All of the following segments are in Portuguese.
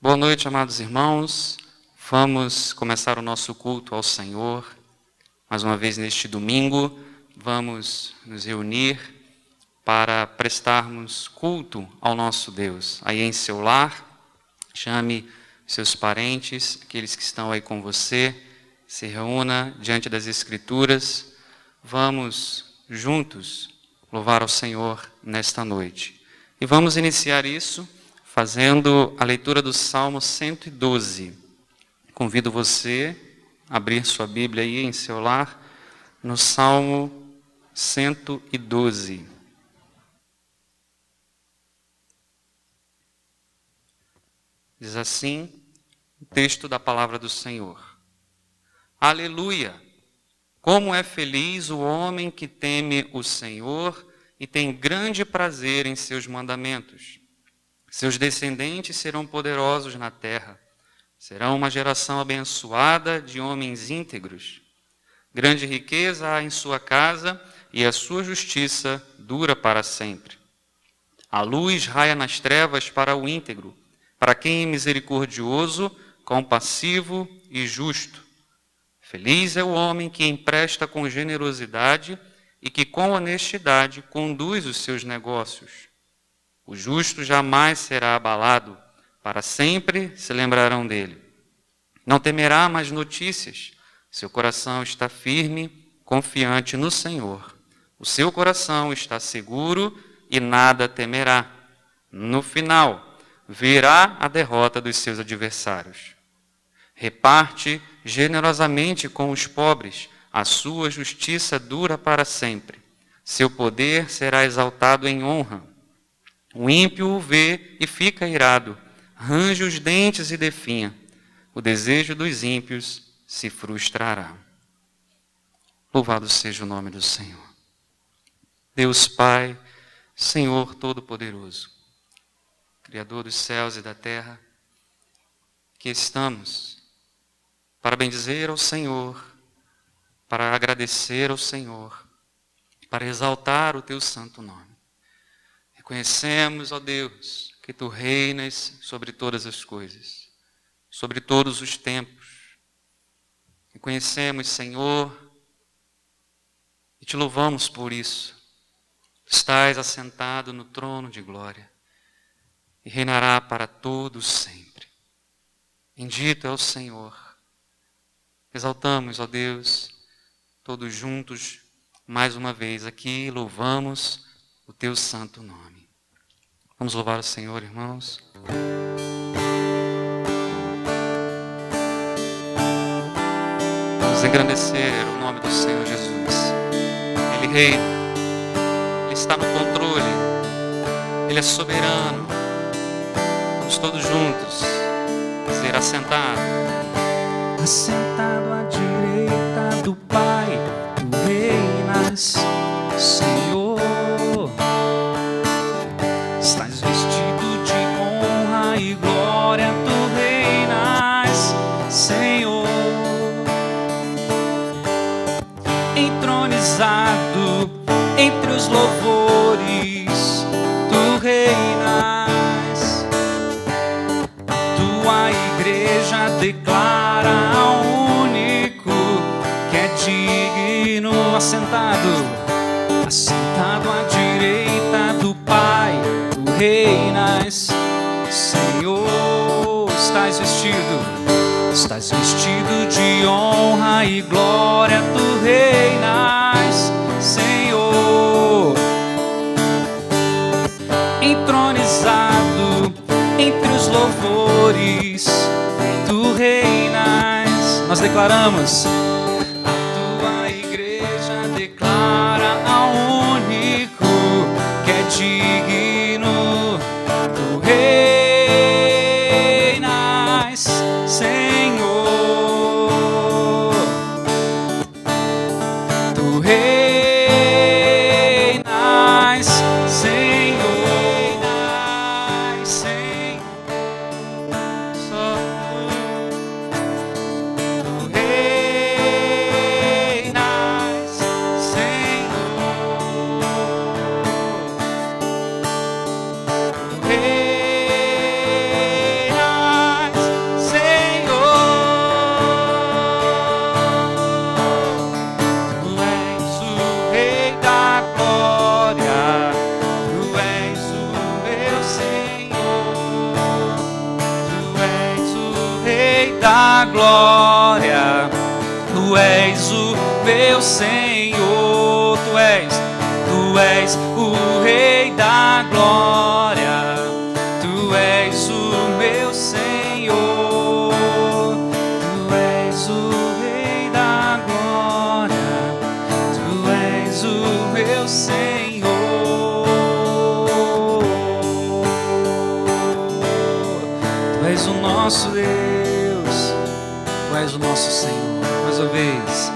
Boa noite, amados irmãos. Vamos começar o nosso culto ao Senhor. Mais uma vez neste domingo, vamos nos reunir para prestarmos culto ao nosso Deus. Aí em seu lar, chame seus parentes, aqueles que estão aí com você, se reúna diante das Escrituras. Vamos juntos louvar ao Senhor nesta noite. E vamos iniciar isso fazendo a leitura do Salmo 112. Convido você a abrir sua Bíblia aí em seu lar, no Salmo 112. Diz assim o texto da palavra do Senhor. Aleluia! Como é feliz o homem que teme o Senhor e tem grande prazer em seus mandamentos. Seus descendentes serão poderosos na terra. Serão uma geração abençoada de homens íntegros. Grande riqueza há em sua casa e a sua justiça dura para sempre. A luz raia nas trevas para o íntegro, para quem é misericordioso, compassivo e justo. Feliz é o homem que empresta com generosidade e que com honestidade conduz os seus negócios. O justo jamais será abalado, para sempre se lembrarão dele. Não temerá mais notícias, seu coração está firme, confiante no Senhor. O seu coração está seguro e nada temerá. No final, verá a derrota dos seus adversários. Reparte generosamente com os pobres, a sua justiça dura para sempre. Seu poder será exaltado em honra. O ímpio o vê e fica irado, range os dentes e definha. O desejo dos ímpios se frustrará. Louvado seja o nome do Senhor. Deus Pai, Senhor Todo-Poderoso, Criador dos céus e da terra, que estamos para bendizer ao Senhor, para agradecer ao Senhor, para exaltar o Teu santo nome. Reconhecemos, ó Deus, que Tu reinas sobre todas as coisas, sobre todos os tempos. Reconhecemos, Senhor, e Te louvamos por isso. Tu estás assentado no trono de glória e reinará para todos sempre. Bendito é o Senhor. Exaltamos, ó Deus, todos juntos, mais uma vez aqui, louvamos o Teu santo nome. Vamos louvar o Senhor, irmãos. Vamos engrandecer o nome do Senhor Jesus. Ele reina, Ele está no controle, Ele é soberano. Vamos todos juntos ser assentados. Assentado à direita do Pai, Tu reinas, Senhor. Estás vestido de honra e glória, Tu reinas, Senhor. Entronizado entre os louvores, Tu reinas. Tua igreja declara ao único que é digno, assentado à direita do Pai, Tu reinas, Senhor. Estás vestido de honra e glória, Tu reinas, Senhor. Entronizado entre os louvores, Tu reinas. Nós declaramos. A Tua igreja declara ao único que é digno. Tu reinas, Senhor. Tu reinas, Senhor. Tu reinas, da glória. Tu és o meu Senhor, tu és o Rei da glória. Tu és o meu Senhor, tu és o Rei da glória. Tu és o meu Senhor. Tu és o nosso Deus, tu és o nosso Senhor. Mais uma vez.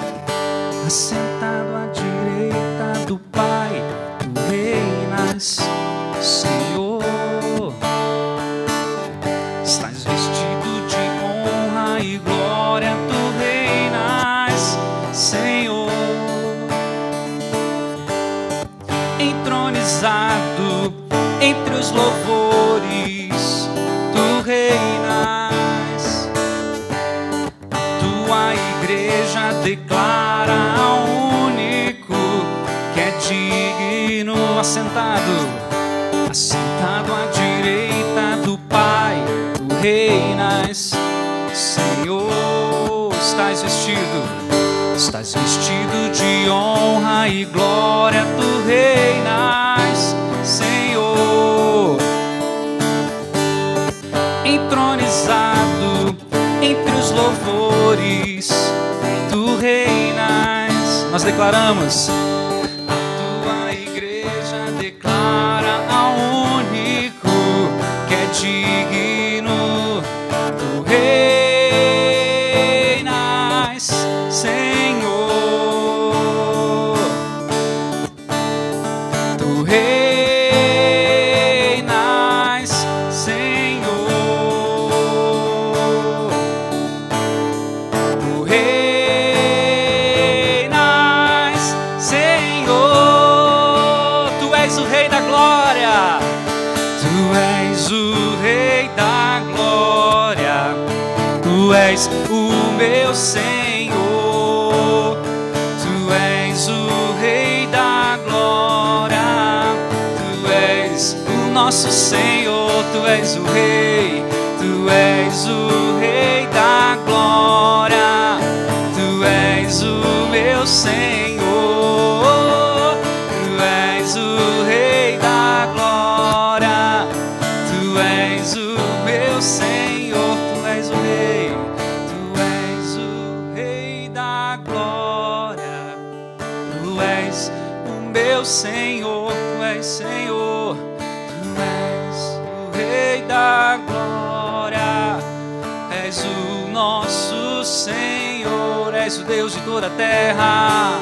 Assentado à direita do Pai, tu reinas, Senhor. Estás vestido de honra e glória, tu reinas, Senhor. Entronizado entre os louvores, tu reinas. Tua igreja declara ao único que é digno. Assentado à direita do Pai, tu reinas, Senhor. Estás vestido de honra e glória, tu reinas, Senhor. Entronizado entre os louvores, tu reinas. Nós declaramos. A tua igreja declara ao único que é digno. Tu reinas, Senhor. Tu reinas, Senhor. Tu reinas, Senhor. Tu és o Rei da glória. Tu és o Rei da glória. Tu és o meu Senhor. Tu és o Rei da glória. Tu és o nosso Senhor. Tu és o Rei. Tu és o Rei da glória. Tu és o meu Senhor. Tu és o Rei da glória. Tu és o meu Senhor. Tu és o Rei. Tu és o Rei da glória. Tu és o meu Senhor. Tu és Senhor. Tu és o Rei da glória. És o nosso Senhor. És o Deus de toda a terra.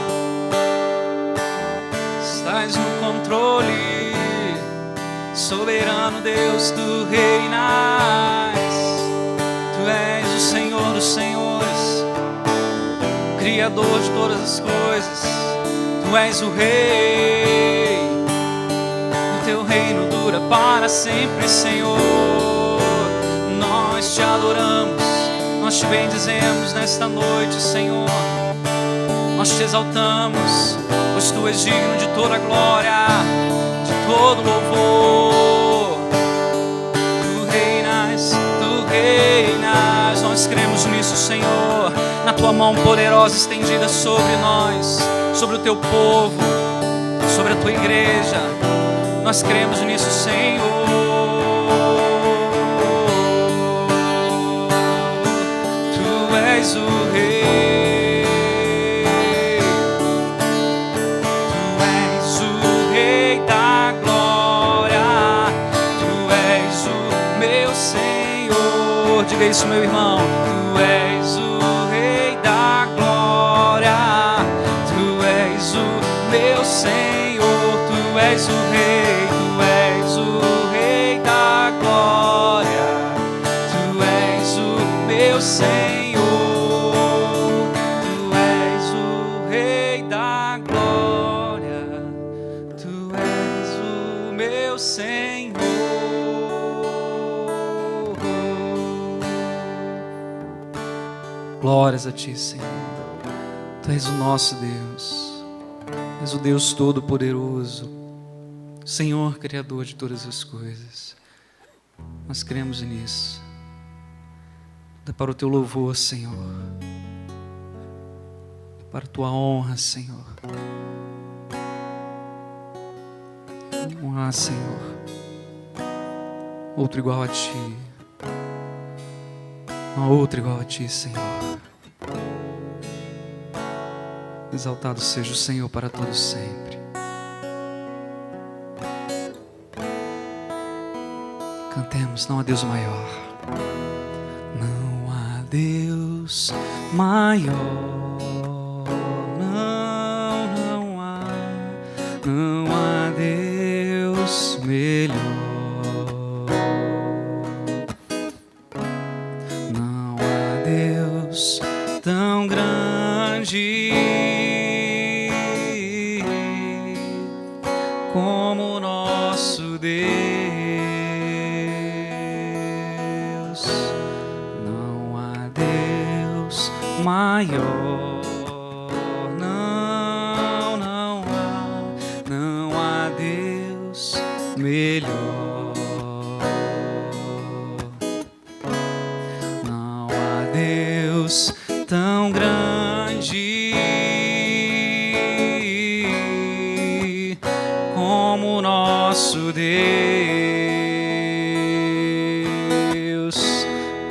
Estás no controle, soberano Deus, tu reinas. Tu és o Senhor dos senhores, Criador de todas as coisas. Tu és o Rei, o teu reino dura para sempre, Senhor. Nós te adoramos, nós te bendizemos nesta noite, Senhor. Nós te exaltamos, pois tu és digno de toda a glória, de todo louvor. Tu reinas, nós cremos nisso, Senhor. Na tua mão poderosa estendida sobre nós, sobre o teu povo, sobre a tua igreja. Nós cremos nisso, Senhor. Tu és o Rei. Diga isso, meu irmão. Tu és o Rei da glória. Tu és o meu Senhor. Tu és o Rei. Tu és o Rei da glória. Tu és o meu Senhor. Tu és o Rei da glória. Tu és o meu Senhor. Glórias a ti, Senhor. Tu és o nosso Deus. És o Deus Todo-Poderoso, Senhor Criador de todas as coisas. Nós cremos nisso. É para o teu louvor, Senhor. É para a tua honra, Senhor. Não há, Senhor, outro igual a ti. Não há outro igual a ti, Senhor. Exaltado seja o Senhor para todos sempre. Cantemos, não há Deus maior. Não há Deus maior. Não há Deus melhor. Não há Deus tão grande como o nosso Deus. Não há Deus maior. Não há Deus melhor. Não há Deus tão grande como o nosso Deus.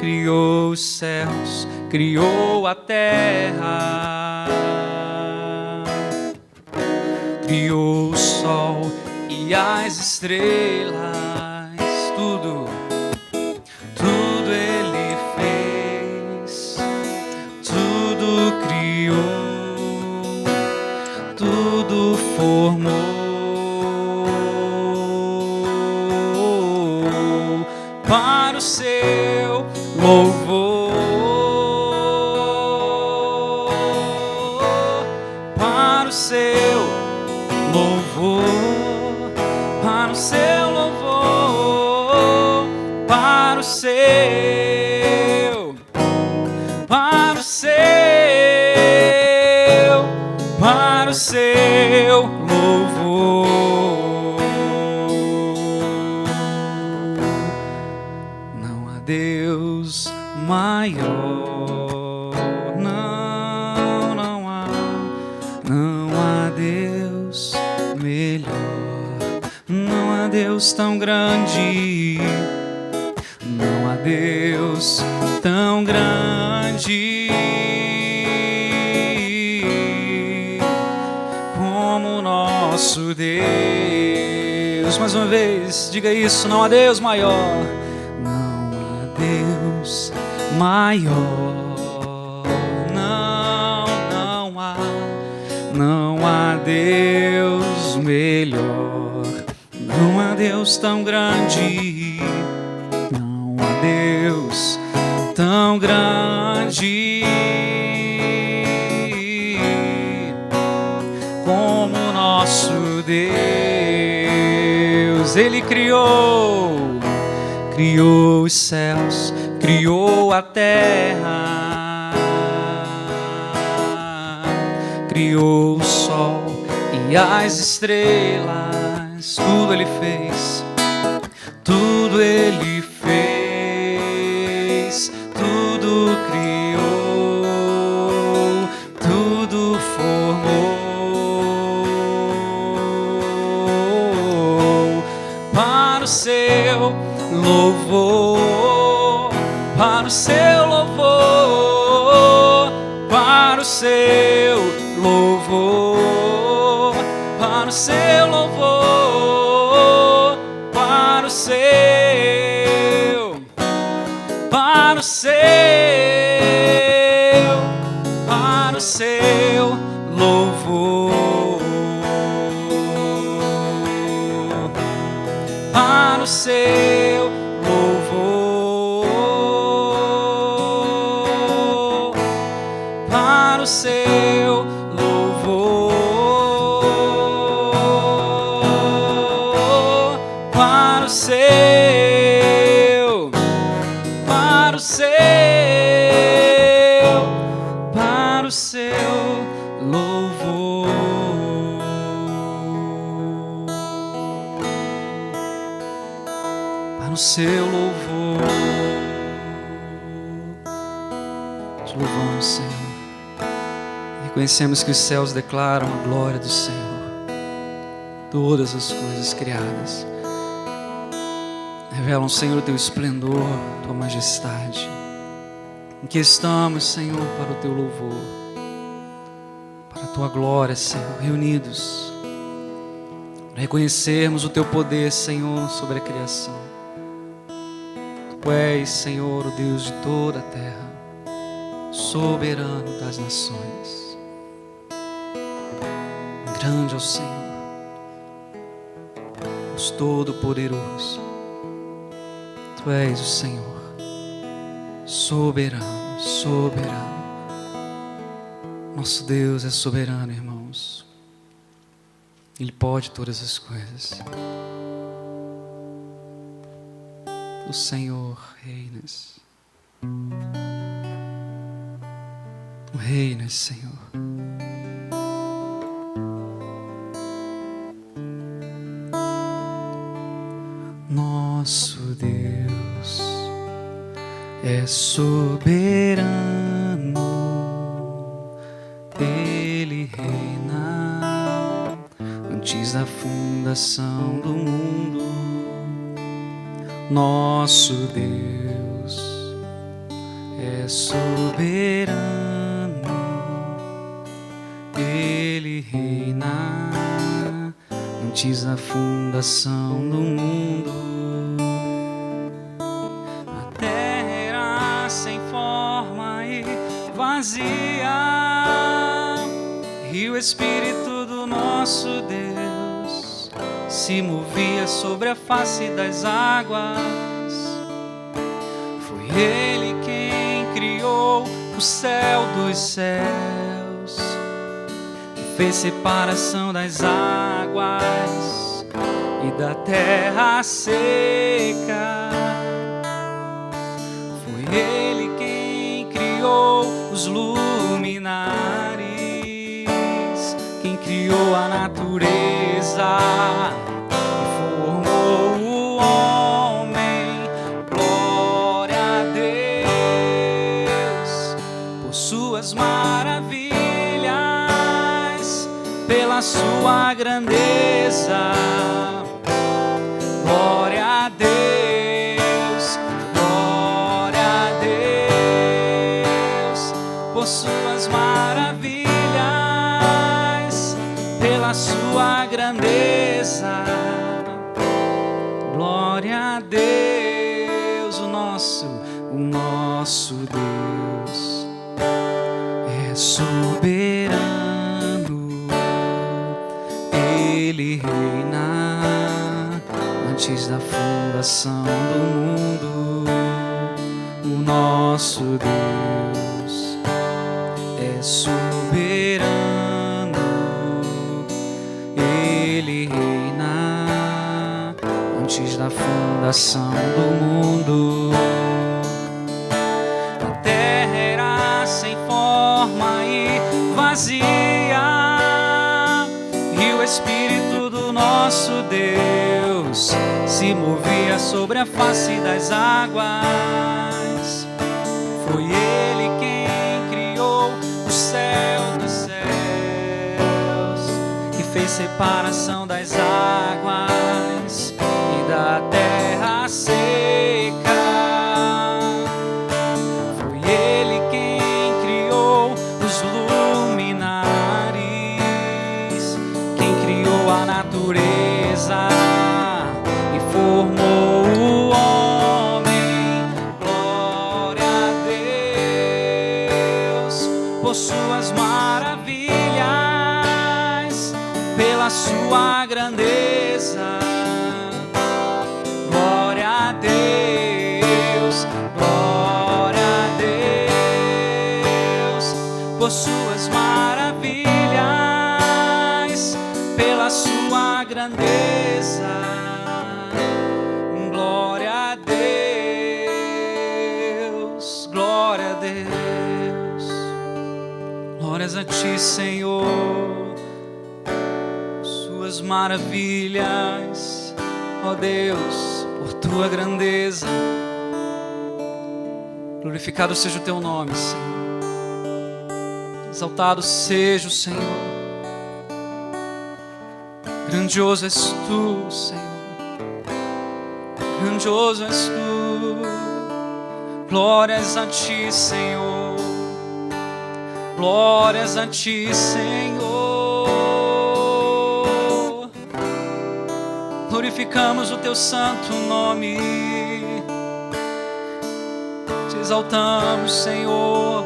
Criou os céus, criou a terra, criou o sol e as estrelas. Tudo Ele fez, tudo criou, tudo formou para o seu louvor, para o seu louvor, para o seu louvor, para o seu, para o seu, para o seu louvor. Não há Deus maior, não há Deus melhor, não há Deus tão grande, não há Deus tão grande como o nosso Deus. Mais uma vez, diga isso, não há Deus maior. Não há Deus maior. Não há Deus melhor. Não há Deus tão grande. Não há Deus tão grande como o nosso Deus. Ele criou os céus, criou a terra, criou o sol e as estrelas. Tudo Ele fez, tudo Ele fez, tudo criou, tudo formou para o seu louvor, para o seu louvor, para o seu louvor, para o seu louvor, para o seu, para o seu, para o seu louvor, para o seu louvor, para o seu louvor, para o seu, para o seu, para o seu louvor. Para o seu louvor, Te louvamos, Senhor. Reconhecemos que os céus declaram a glória do Senhor. Todas as coisas criadas revelam, Senhor, o teu esplendor, tua majestade. Em que estamos, Senhor, para o teu louvor, para a tua glória, Senhor, reunidos, para reconhecermos o teu poder, Senhor, sobre a criação. Tu és, Senhor, o Deus de toda a terra, soberano das nações. Grande é o Senhor, Deus Todo-Poderoso. Tu és o Senhor, soberano, soberano. Nosso Deus é soberano, irmãos. Ele pode todas as coisas. O Senhor reinas. Tu reinas, Senhor. Nosso Deus é soberano, Ele reina antes da fundação do mundo. Nosso Deus é soberano, Ele reina antes da fundação do mundo. A terra era sem forma e vazia, e o Espírito do nosso Deus se movia sobre a face das águas. Foi Ele quem criou o céu dos céus, que fez separação das águas e da terra seca. Foi Ele quem criou os luminares, quem criou a natureza e formou o homem. Glória a Deus por suas maravilhas, pela sua grandeza. Glória a Deus, glória a Deus por suas maravilhas, pela sua grandeza. Glória a Deus, o nosso Deus é soberano, Ele reina antes da fundação do mundo. O nosso Deus é soberano, Ele reina antes da fundação do mundo. A terra era sem forma e vazia, e o Espírito do nosso Deus se movia sobre a face das águas. Foi Ele quem criou o céu dos céus, que fez separação das águas e da terra seca. Foi Ele quem criou os luminares, quem criou a natureza e formou o homem. Glória a Deus por suas maravilhas, pela sua grandeza. Glória a Deus, glória a Deus por suas maravilhas, pela sua grandeza. Glória a Deus, glória a Deus. Glórias a ti, Senhor, suas maravilhas, ó Deus, por tua grandeza. Glorificado seja o teu nome, Senhor. Exaltado seja o Senhor. Grandioso és tu, Senhor. Grandioso és tu. Glórias a ti, Senhor. Glórias a ti, Senhor. Glorificamos o teu santo nome. Te exaltamos, Senhor,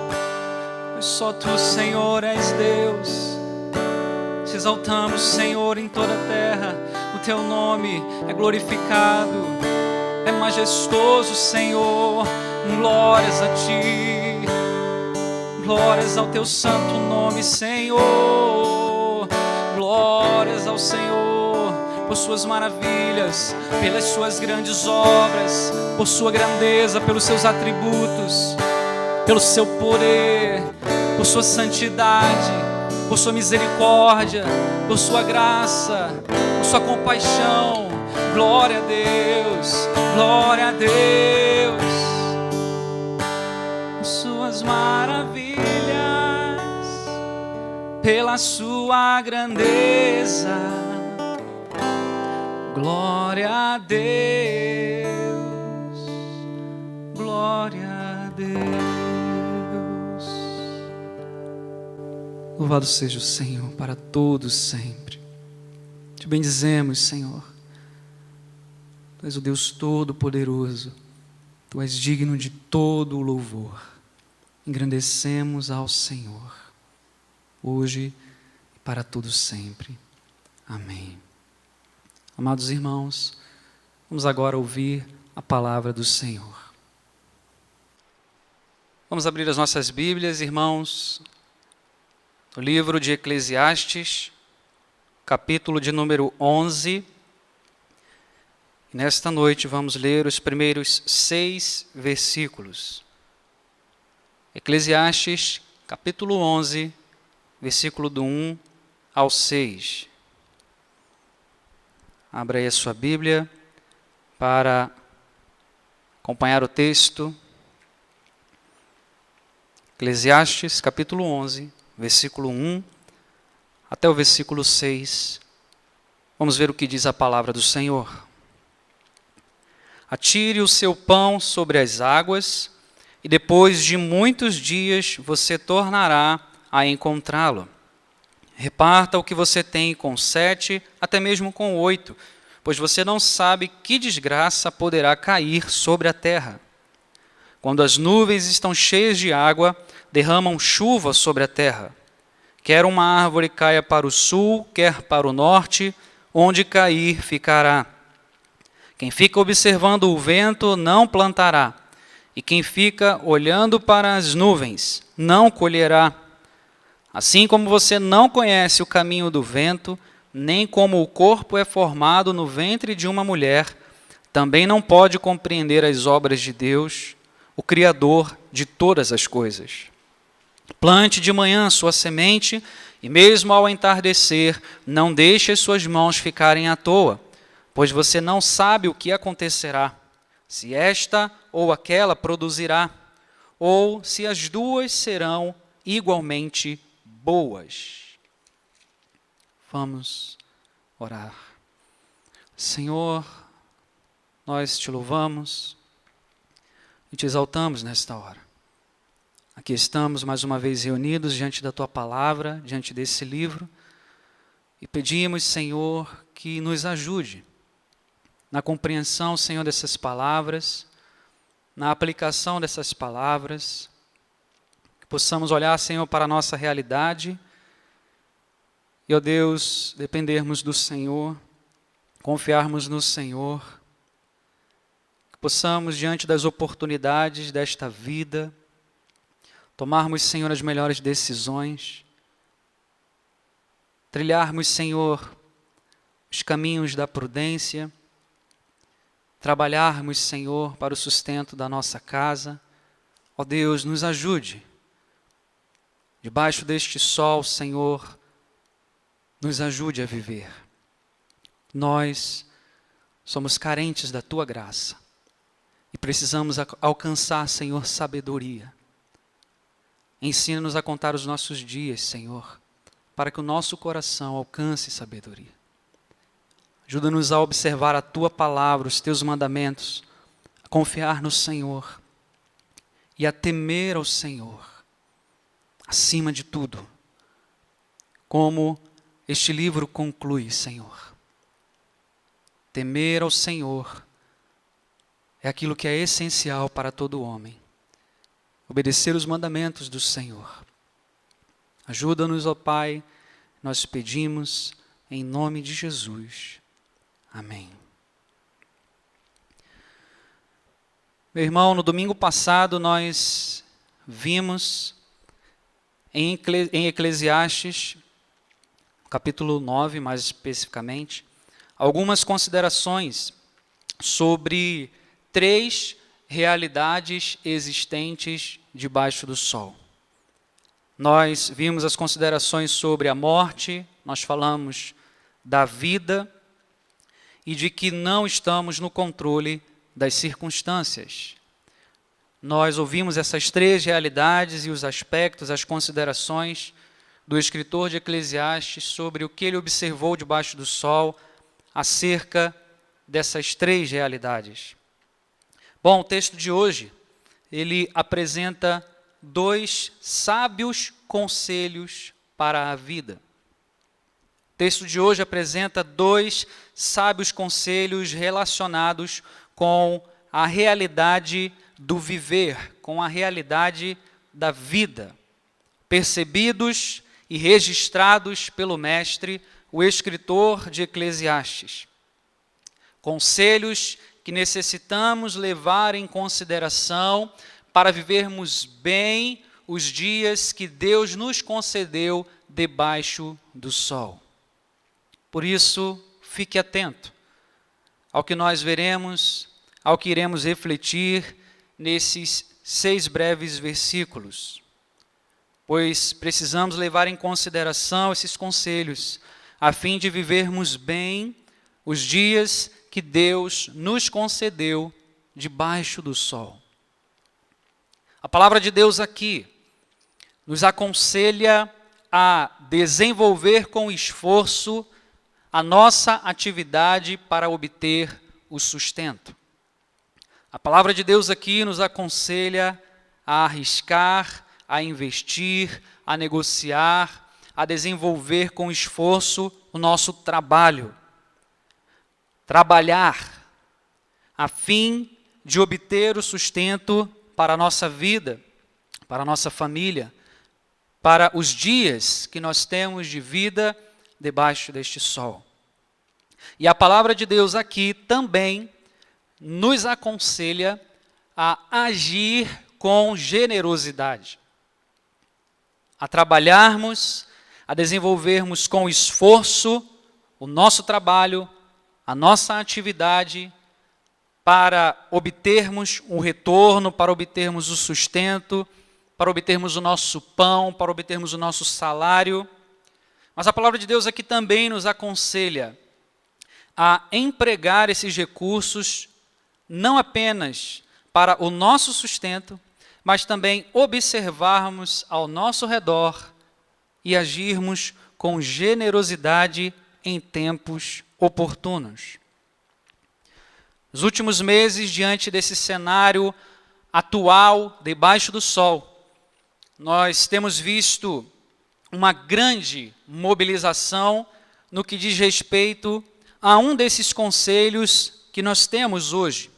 pois só tu, Senhor, és Deus. Te exaltamos, Senhor, em toda a terra. O teu nome é glorificado. É majestoso, Senhor. Glórias a ti. Glórias ao teu santo nome, Senhor. Glórias ao Senhor por suas maravilhas, pelas suas grandes obras, por sua grandeza, pelos seus atributos, pelo seu poder, por sua santidade, por sua misericórdia, por sua graça, por sua compaixão. Glória a Deus, glória a Deus. Por suas maravilhas, pela sua grandeza. Glória a Deus, glória a Deus. Louvado seja o Senhor para todos sempre. Te bendizemos, Senhor. Tu és o Deus Todo-Poderoso. Tu és digno de todo o louvor. Engrandecemos ao Senhor, hoje e para todos sempre. Amém. Amados irmãos, vamos agora ouvir a palavra do Senhor. Vamos abrir as nossas Bíblias, irmãos, no livro de Eclesiastes, capítulo de número 11. E nesta noite vamos ler os primeiros 6 versículos. Eclesiastes, capítulo 11, versículo do 1 ao 6. Abra aí a sua Bíblia para acompanhar o texto. Eclesiastes, capítulo 11, versículo 1 até o versículo 6. Vamos ver o que diz a palavra do Senhor. Atire o seu pão sobre as águas, e depois de muitos dias você tornará a encontrá-lo. Reparta o que você tem com 7, até mesmo com 8, pois você não sabe que desgraça poderá cair sobre a terra. Quando as nuvens estão cheias de água, derramam chuva sobre a terra. Quer uma árvore caia para o sul, quer para o norte, onde cair ficará. Quem fica observando o vento não plantará, e quem fica olhando para as nuvens não colherá. Assim como você não conhece o caminho do vento, nem como o corpo é formado no ventre de uma mulher, também não pode compreender as obras de Deus, o Criador de todas as coisas. Plante de manhã sua semente, e mesmo ao entardecer, não deixe as suas mãos ficarem à toa, pois você não sabe o que acontecerá, se esta ou aquela produzirá, ou se as duas serão igualmente boas. Vamos orar. Senhor, nós te louvamos e te exaltamos nesta hora. Aqui estamos mais uma vez reunidos diante da tua palavra, diante desse livro, e pedimos, Senhor, que nos ajude na compreensão, Senhor, dessas palavras, na aplicação dessas palavras, que possamos olhar, Senhor, para a nossa realidade e, ó Deus, dependermos do Senhor, confiarmos no Senhor, que possamos, diante das oportunidades desta vida, tomarmos, Senhor, as melhores decisões, trilharmos, Senhor, os caminhos da prudência, trabalharmos, Senhor, para o sustento da nossa casa. Ó Deus, nos ajude. Debaixo deste sol, Senhor, nos ajude a viver. Nós somos carentes da tua graça e precisamos alcançar, Senhor, sabedoria. Ensina-nos a contar os nossos dias, Senhor, para que o nosso coração alcance sabedoria. Ajuda-nos a observar a Tua palavra, os Teus mandamentos, a confiar no Senhor e a temer ao Senhor, acima de tudo. Como este livro conclui, Senhor. Temer ao Senhor é aquilo que é essencial para todo homem. Obedecer os mandamentos do Senhor. Ajuda-nos, ó Pai, nós pedimos em nome de Jesus. Amém. Meu irmão, no domingo passado nós vimos em Eclesiastes, capítulo 9, mais especificamente, algumas considerações sobre 3 realidades existentes debaixo do sol. Nós vimos as considerações sobre a morte, nós falamos da vida e de que não estamos no controle das circunstâncias. Nós ouvimos essas 3 realidades e os aspectos, as considerações do escritor de Eclesiastes sobre o que ele observou debaixo do sol acerca dessas 3 realidades. Bom, o texto de hoje, ele apresenta 2 sábios conselhos para a vida. O texto de hoje apresenta 2 sábios conselhos relacionados com a realidade do viver, com a realidade da vida, percebidos e registrados pelo mestre, o escritor de Eclesiastes. Conselhos que necessitamos levar em consideração para vivermos bem os dias que Deus nos concedeu debaixo do sol. Por isso, fique atento ao que nós veremos, ao que iremos refletir nesses 6 breves versículos, pois precisamos levar em consideração esses conselhos, a fim de vivermos bem os dias que Deus nos concedeu debaixo do sol. A palavra de Deus aqui nos aconselha a desenvolver com esforço a nossa atividade para obter o sustento. A palavra de Deus aqui nos aconselha a arriscar, a investir, a negociar, a desenvolver com esforço o nosso trabalho. Trabalhar a fim de obter o sustento para a nossa vida, para a nossa família, para os dias que nós temos de vida debaixo deste sol. E a palavra de Deus aqui também nos aconselha a agir com generosidade, a trabalharmos, a desenvolvermos com esforço o nosso trabalho, a nossa atividade para obtermos um retorno, para obtermos o sustento, para obtermos o nosso pão, para obtermos o nosso salário. Mas a palavra de Deus aqui também nos aconselha a empregar esses recursos não apenas para o nosso sustento, mas também observarmos ao nosso redor e agirmos com generosidade em tempos oportunos. Nos últimos meses, diante desse cenário atual, debaixo do sol, nós temos visto uma grande mobilização no que diz respeito a um desses conselhos que nós temos hoje.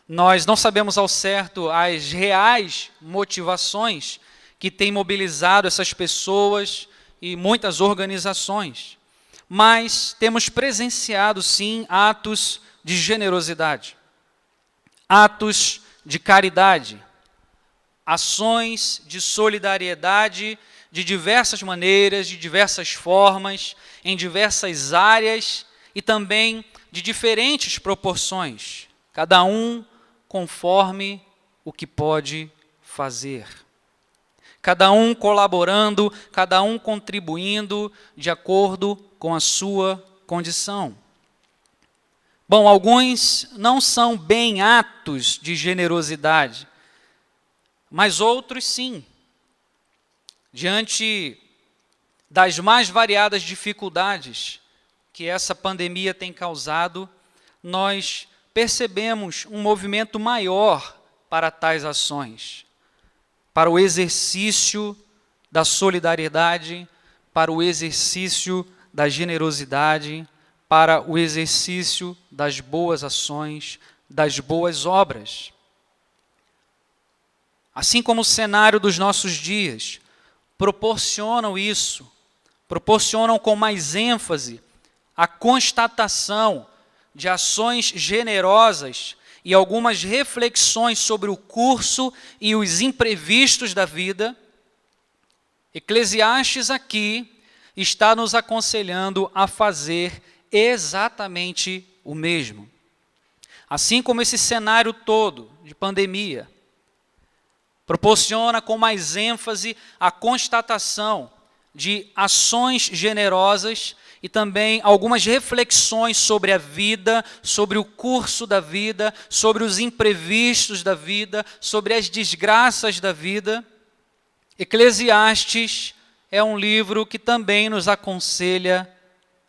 Nós não sabemos ao certo as reais motivações que têm mobilizado essas pessoas e muitas organizações, mas temos presenciado, sim, atos de generosidade, atos de caridade, ações de solidariedade de diversas maneiras, de diversas formas, em diversas áreas e também de diferentes proporções, cada um conforme o que pode fazer. Cada um colaborando, cada um contribuindo de acordo com a sua condição. Bom, alguns não são bem atos de generosidade, mas outros sim. Diante das mais variadas dificuldades que essa pandemia tem causado, nós percebemos um movimento maior para tais ações, para o exercício da solidariedade, para o exercício da generosidade, para o exercício das boas ações, das boas obras. Assim como o cenário dos nossos dias proporcionam isso, proporcionam com mais ênfase a constatação de ações generosas e algumas reflexões sobre o curso e os imprevistos da vida, Eclesiastes aqui está nos aconselhando a fazer exatamente o mesmo. Assim como esse cenário todo de pandemia proporciona com mais ênfase a constatação de ações generosas e também algumas reflexões sobre a vida, sobre o curso da vida, sobre os imprevistos da vida, sobre as desgraças da vida. Eclesiastes é um livro que também nos aconselha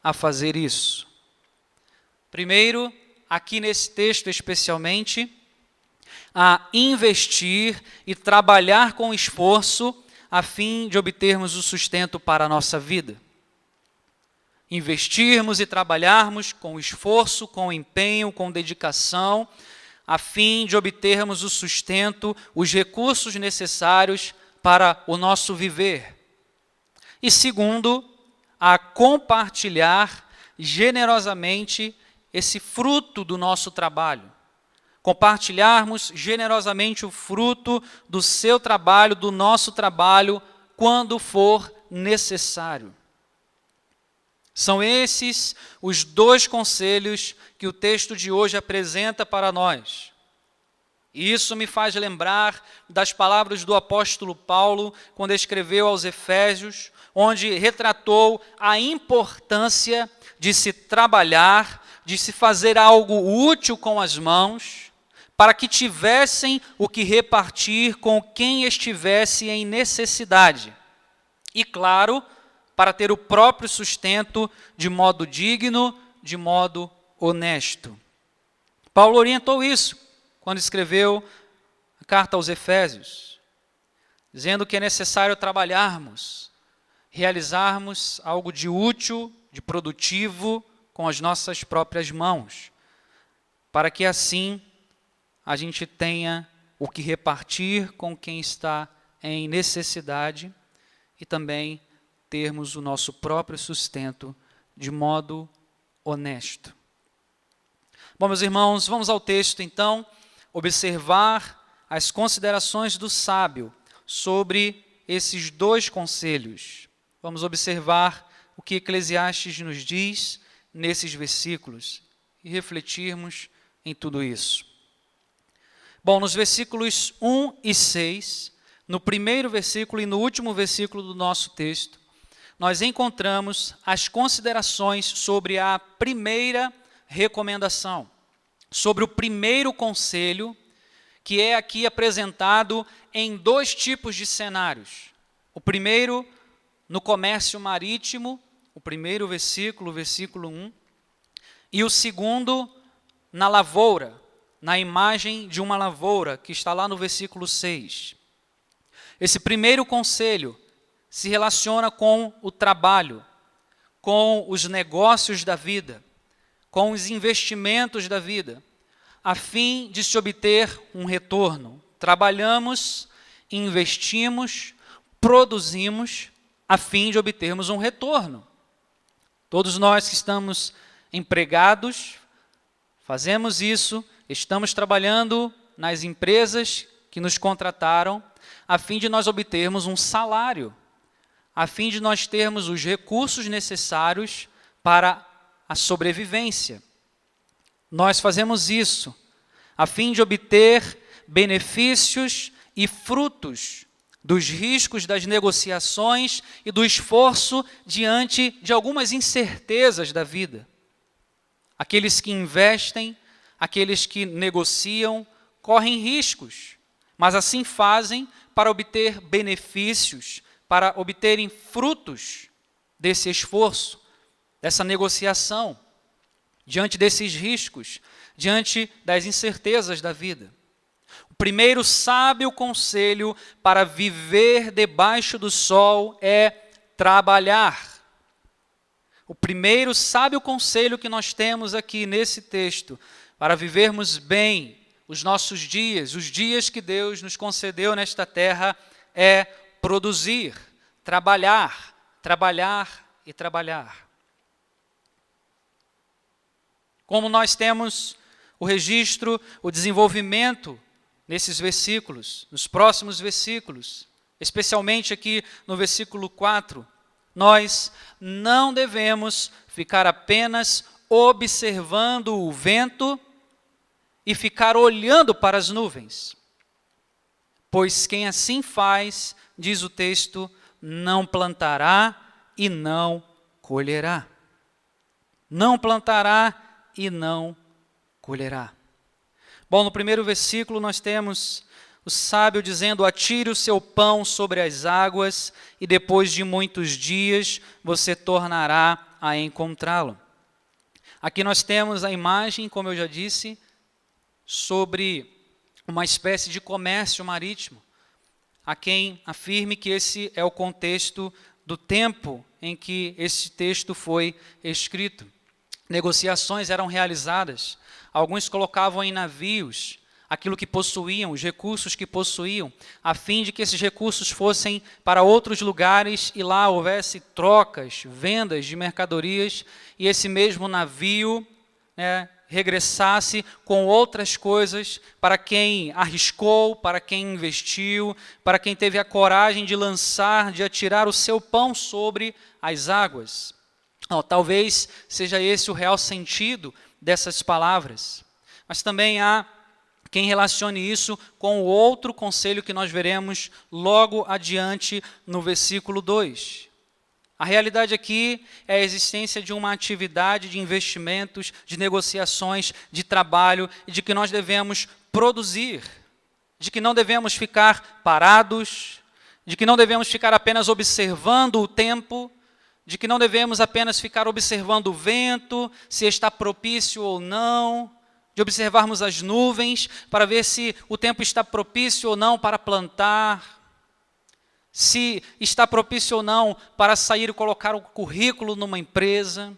a fazer isso. Primeiro, aqui nesse texto especialmente, a investir e trabalhar com esforço a fim de obtermos o sustento para a nossa vida. Investirmos e trabalharmos com esforço, com empenho, com dedicação, a fim de obtermos o sustento, os recursos necessários para o nosso viver. E segundo, a compartilhar generosamente esse fruto do nosso trabalho. Compartilharmos generosamente o fruto do seu trabalho, do nosso trabalho, quando for necessário. São esses os dois conselhos que o texto de hoje apresenta para nós. E isso me faz lembrar das palavras do apóstolo Paulo, quando escreveu aos Efésios, onde retratou a importância de se trabalhar, de se fazer algo útil com as mãos, para que tivessem o que repartir com quem estivesse em necessidade. E, claro, para ter o próprio sustento de modo digno, de modo honesto. Paulo orientou isso quando escreveu a carta aos Efésios, dizendo que é necessário trabalharmos, realizarmos algo de útil, de produtivo, com as nossas próprias mãos, para que assim a gente tenha o que repartir com quem está em necessidade e também termos o nosso próprio sustento de modo honesto. Bom, meus irmãos, vamos ao texto então, observar as considerações do sábio sobre esses dois conselhos. Vamos observar o que Eclesiastes nos diz nesses versículos e refletirmos em tudo isso. Bom, nos versículos 1 e 6, no primeiro versículo e no último versículo do nosso texto, nós encontramos as considerações sobre a primeira recomendação, sobre o primeiro conselho, que é aqui apresentado em dois tipos de cenários. O primeiro, no comércio marítimo, o primeiro versículo, versículo 1, e o segundo, na lavoura, na imagem de uma lavoura, que está lá no versículo 6. Esse primeiro conselho se relaciona com o trabalho, com os negócios da vida, com os investimentos da vida, a fim de se obter um retorno. Trabalhamos, investimos, produzimos, a fim de obtermos um retorno. Todos nós que estamos empregados, fazemos isso, estamos trabalhando nas empresas que nos contrataram, a fim de nós obtermos um salário, a fim de nós termos os recursos necessários para a sobrevivência. Nós fazemos isso a fim de obter benefícios e frutos dos riscos das negociações e do esforço diante de algumas incertezas da vida. Aqueles que investem, aqueles que negociam, correm riscos, mas assim fazem para obter benefícios, para obterem frutos desse esforço, dessa negociação, diante desses riscos, diante das incertezas da vida. O primeiro sábio conselho para viver debaixo do sol é trabalhar. O primeiro sábio conselho que nós temos aqui nesse texto, para vivermos bem os nossos dias, os dias que Deus nos concedeu nesta terra, é produzir, trabalhar, trabalhar e trabalhar. Como nós temos o registro, o desenvolvimento nesses versículos, nos próximos versículos, especialmente aqui no versículo 4, nós não devemos ficar apenas observando o vento e ficar olhando para as nuvens. Pois quem assim faz, diz o texto, não plantará e não colherá. Não plantará e não colherá. Bom, no primeiro versículo nós temos o sábio dizendo: atire o seu pão sobre as águas e depois de muitos dias você tornará a encontrá-lo. Aqui nós temos a imagem, como eu já disse, sobre uma espécie de comércio marítimo. Há quem afirme que esse é o contexto do tempo em que esse texto foi escrito. Negociações eram realizadas. Alguns colocavam em navios aquilo que possuíam, os recursos que possuíam, a fim de que esses recursos fossem para outros lugares e lá houvesse trocas, vendas de mercadorias, e esse mesmo navio, regressasse com outras coisas para quem arriscou, para quem investiu, para quem teve a coragem de lançar, de atirar o seu pão sobre as águas. Talvez seja esse o real sentido dessas palavras. Mas também há quem relacione isso com o outro conselho que nós veremos logo adiante no versículo 2. A realidade aqui é a existência de uma atividade de investimentos, de negociações, de trabalho, e de que nós devemos produzir, de que não devemos ficar parados, de que não devemos ficar apenas observando o tempo, de que não devemos apenas ficar observando o vento, se está propício ou não, de observarmos as nuvens para ver se o tempo está propício ou não para plantar, se está propício ou não para sair e colocar o currículo numa empresa,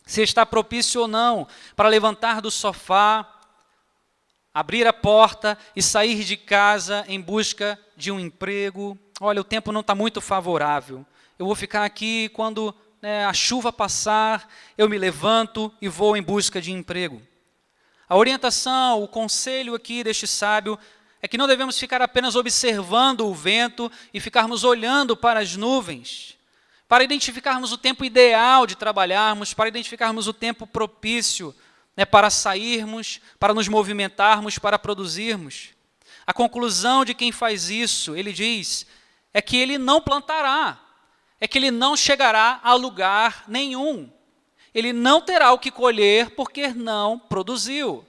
se está propício ou não para levantar do sofá, abrir a porta e sair de casa em busca de um emprego. Olha, o tempo não está muito favorável. Eu vou ficar aqui, quando a chuva passar, eu me levanto e vou em busca de emprego. A orientação, o conselho aqui deste sábio é que não devemos ficar apenas observando o vento e ficarmos olhando para as nuvens, para identificarmos o tempo ideal de trabalharmos, para identificarmos o tempo propício, para sairmos, para nos movimentarmos, para produzirmos. A conclusão de quem faz isso, ele diz, é que ele não plantará, é que ele não chegará a lugar nenhum. Ele não terá o que colher porque não produziu.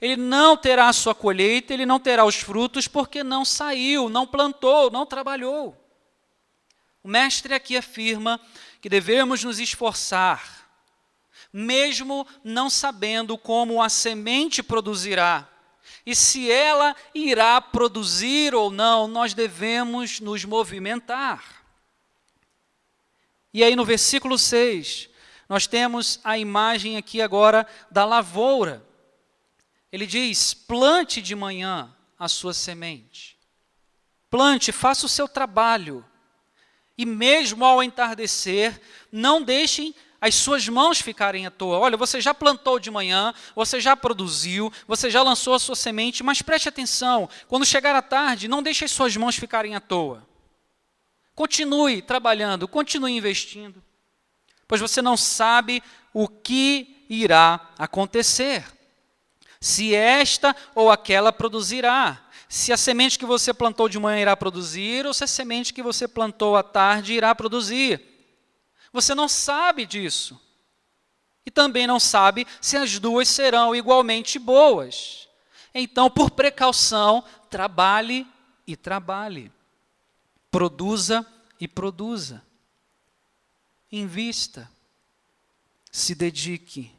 Ele não terá a sua colheita, ele não terá os frutos porque não saiu, não plantou, não trabalhou. O mestre aqui afirma que devemos nos esforçar, mesmo não sabendo como a semente produzirá. E se ela irá produzir ou não, nós devemos nos movimentar. E aí no versículo 6, nós temos a imagem aqui agora da lavoura. Ele diz: plante de manhã a sua semente. Plante, faça o seu trabalho. E mesmo ao entardecer, não deixem as suas mãos ficarem à toa. Olha, você já plantou de manhã, você já produziu, você já lançou a sua semente, mas preste atenção, quando chegar a tarde, não deixe as suas mãos ficarem à toa. Continue trabalhando, continue investindo, pois você não sabe o que irá acontecer. Se esta ou aquela produzirá, se a semente que você plantou de manhã irá produzir, ou se a semente que você plantou à tarde irá produzir. Você não sabe disso. E também não sabe se as duas serão igualmente boas. Então, por precaução, trabalhe e trabalhe. Produza e produza. Invista. Se dedique.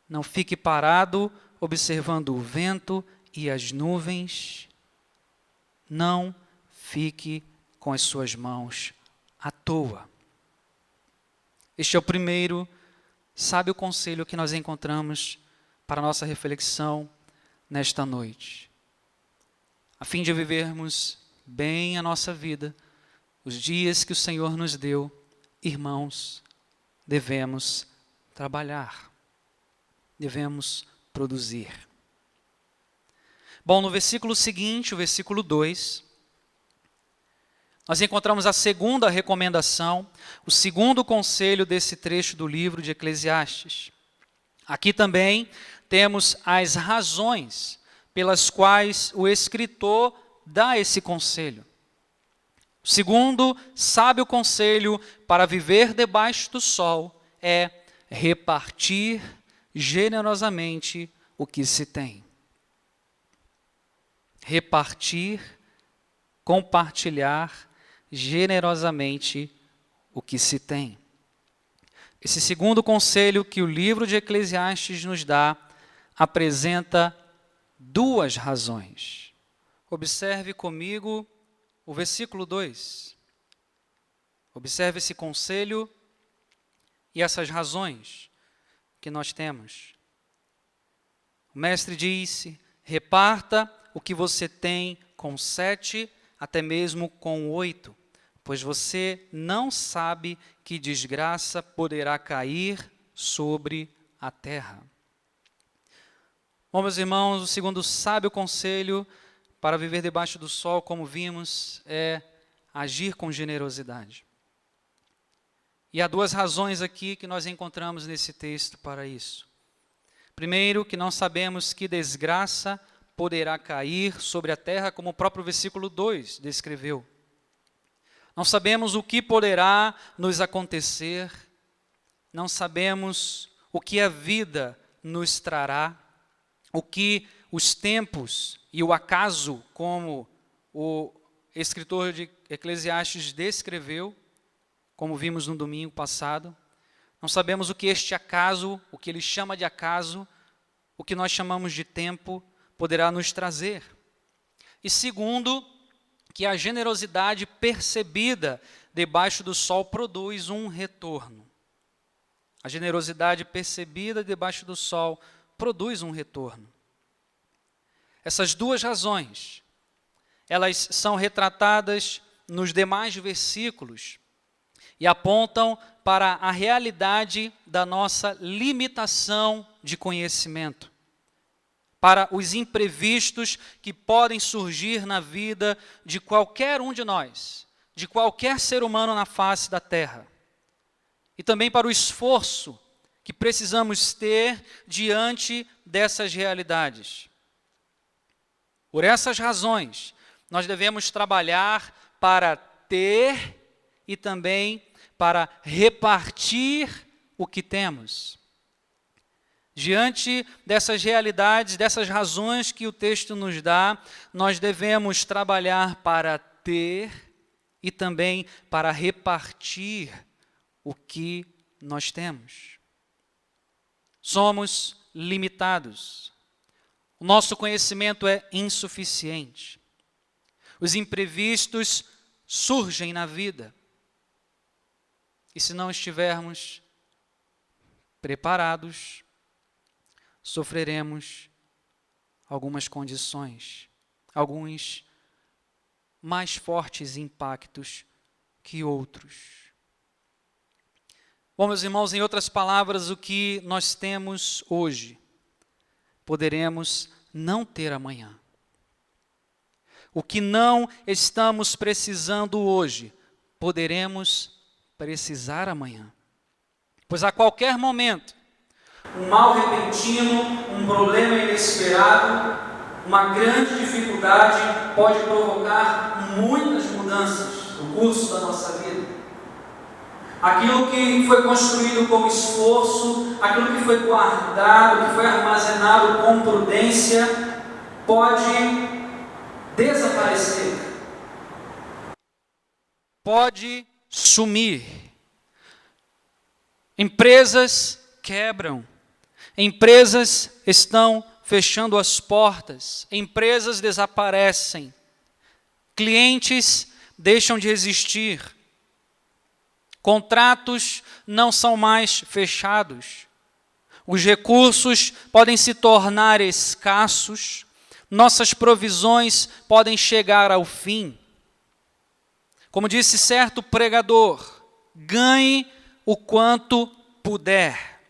Não fique parado observando o vento e as nuvens. Não fique com as suas mãos à toa. Este é o primeiro sábio conselho que nós encontramos para a nossa reflexão nesta noite. A fim de vivermos bem a nossa vida, os dias que o Senhor nos deu, irmãos, devemos trabalhar, devemos produzir. Bom, no versículo seguinte, o versículo 2, nós encontramos a segunda recomendação, o segundo conselho desse trecho do livro de Eclesiastes. Aqui também temos as razões pelas quais o escritor dá esse conselho. O segundo sábio conselho para viver debaixo do sol é repartir generosamente o que se tem. Repartir, compartilhar generosamente o que se tem. Esse segundo conselho que o livro de Eclesiastes nos dá apresenta duas razões. Observe comigo o versículo 2. Observe esse conselho e essas razões que nós temos. O mestre disse: reparta o que você tem com 7, até mesmo com 8, pois você não sabe que desgraça poderá cair sobre a terra. Bom, meus irmãos, o segundo sábio conselho para viver debaixo do sol, como vimos, é agir com generosidade. E há duas razões aqui que nós encontramos nesse texto para isso. Primeiro, que não sabemos que desgraça poderá cair sobre a terra, como o próprio versículo 2 descreveu. Não sabemos o que poderá nos acontecer, não sabemos o que a vida nos trará, o que os tempos e o acaso, como o escritor de Eclesiastes descreveu, como vimos no domingo passado. Não sabemos o que este acaso, o que ele chama de acaso, o que nós chamamos de tempo, poderá nos trazer. E segundo, que a generosidade percebida debaixo do sol produz um retorno. A generosidade percebida debaixo do sol produz um retorno. Essas duas razões, elas são retratadas nos demais versículos e apontam para a realidade da nossa limitação de conhecimento, para os imprevistos que podem surgir na vida de qualquer um de nós, de qualquer ser humano na face da terra, e também para o esforço que precisamos ter diante dessas realidades. Por essas razões, nós devemos trabalhar para ter e também para repartir o que temos. Diante dessas realidades, dessas razões que o texto nos dá, nós devemos trabalhar para ter e também para repartir o que nós temos. Somos limitados. O nosso conhecimento é insuficiente. Os imprevistos surgem na vida. E se não estivermos preparados, sofreremos algumas condições, alguns mais fortes impactos que outros. Bom, meus irmãos, em outras palavras, o que nós temos hoje, poderemos não ter amanhã. O que não estamos precisando hoje, poderemos precisar amanhã. Pois a qualquer momento, um mal repentino, um problema inesperado, uma grande dificuldade pode provocar muitas mudanças no curso da nossa vida. Aquilo que foi construído com esforço, aquilo que foi guardado, que foi armazenado com prudência, pode desaparecer. pode sumir. Empresas quebram. Empresas estão fechando as portas. Empresas desaparecem. Clientes deixam de existir. Contratos não são mais fechados. Os recursos podem se tornar escassos. Nossas provisões podem chegar ao fim. Como disse certo pregador, ganhe o quanto puder.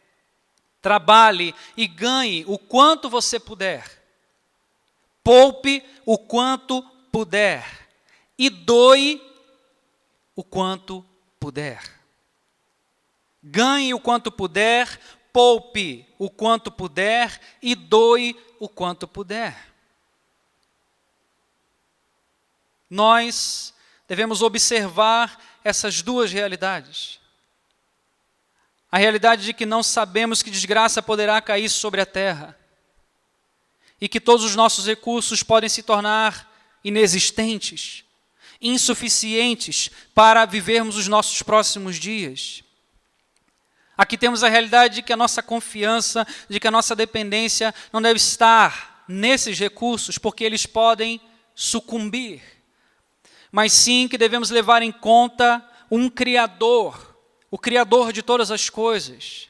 Trabalhe e ganhe o quanto você puder. Poupe o quanto puder. E doe o quanto puder. Ganhe o quanto puder, poupe o quanto puder e doe o quanto puder. Nós devemos observar essas duas realidades. A realidade de que não sabemos que desgraça poderá cair sobre a terra e que todos os nossos recursos podem se tornar inexistentes, insuficientes para vivermos os nossos próximos dias. Aqui temos a realidade de que a nossa confiança, de que a nossa dependência não deve estar nesses recursos, porque eles podem sucumbir, mas sim que devemos levar em conta um Criador, o Criador de todas as coisas,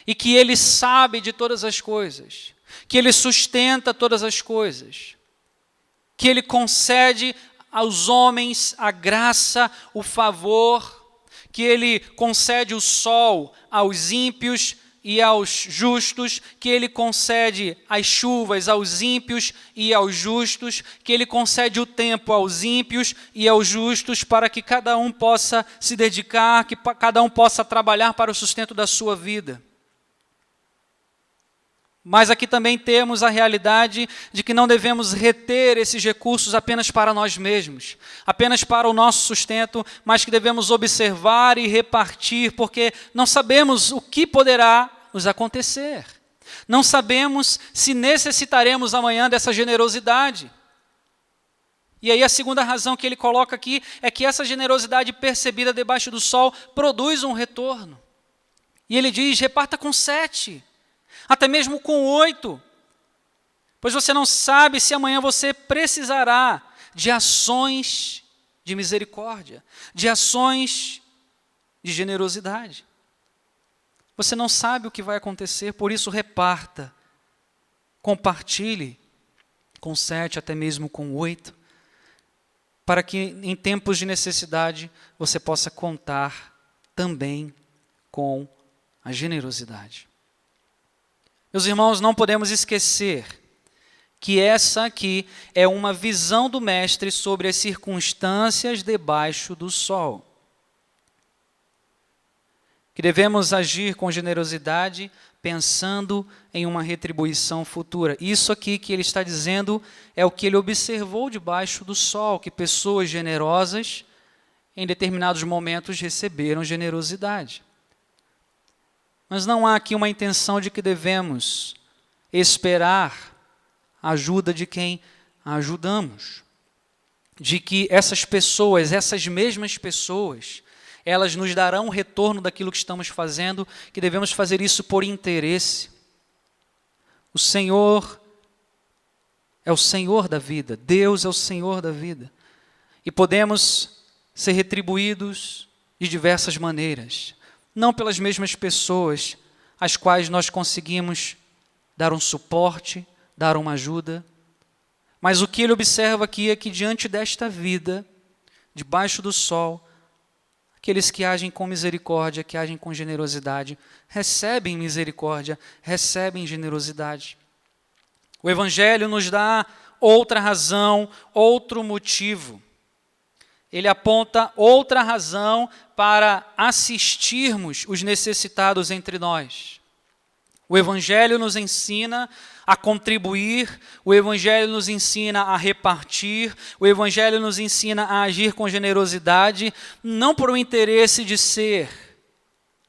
e que Ele sabe de todas as coisas, que Ele sustenta todas as coisas, que Ele concede aos homens a graça, o favor, que Ele concede o sol aos ímpios e aos justos, que Ele concede as chuvas aos ímpios e aos justos, que Ele concede o tempo aos ímpios e aos justos, para que cada um possa se dedicar, que cada um possa trabalhar para o sustento da sua vida. Mas aqui também temos a realidade de que não devemos reter esses recursos apenas para nós mesmos, apenas para o nosso sustento, mas que devemos observar e repartir, porque não sabemos o que poderá nos acontecer. Não sabemos se necessitaremos amanhã dessa generosidade. E aí a segunda razão que ele coloca aqui é que essa generosidade percebida debaixo do sol produz um retorno. E ele diz, reparta com 7. Até mesmo com 8, pois você não sabe se amanhã você precisará de ações de misericórdia, de ações de generosidade. Você não sabe o que vai acontecer, por isso reparta, compartilhe com 7, até mesmo com 8, para que em tempos de necessidade você possa contar também com a generosidade. Meus irmãos, não podemos esquecer que essa aqui é uma visão do Mestre sobre as circunstâncias debaixo do sol. Que devemos agir com generosidade, pensando em uma retribuição futura. Isso aqui que ele está dizendo é o que ele observou debaixo do sol, que pessoas generosas, em determinados momentos, receberam generosidade. Mas não há aqui uma intenção de que devemos esperar a ajuda de quem ajudamos. De que essas pessoas, essas mesmas pessoas, elas nos darão um retorno daquilo que estamos fazendo, que devemos fazer isso por interesse. O Senhor é o Senhor da vida, Deus é o Senhor da vida. E podemos ser retribuídos de diversas maneiras. Não pelas mesmas pessoas às quais nós conseguimos dar um suporte, dar uma ajuda. Mas o que ele observa aqui é que diante desta vida, debaixo do sol, aqueles que agem com misericórdia, que agem com generosidade, recebem misericórdia, recebem generosidade. O Evangelho nos dá outra razão, outro motivo. Ele aponta outra razão para assistirmos os necessitados entre nós. O Evangelho nos ensina a contribuir, o Evangelho nos ensina a repartir, o Evangelho nos ensina a agir com generosidade, não por um interesse de ser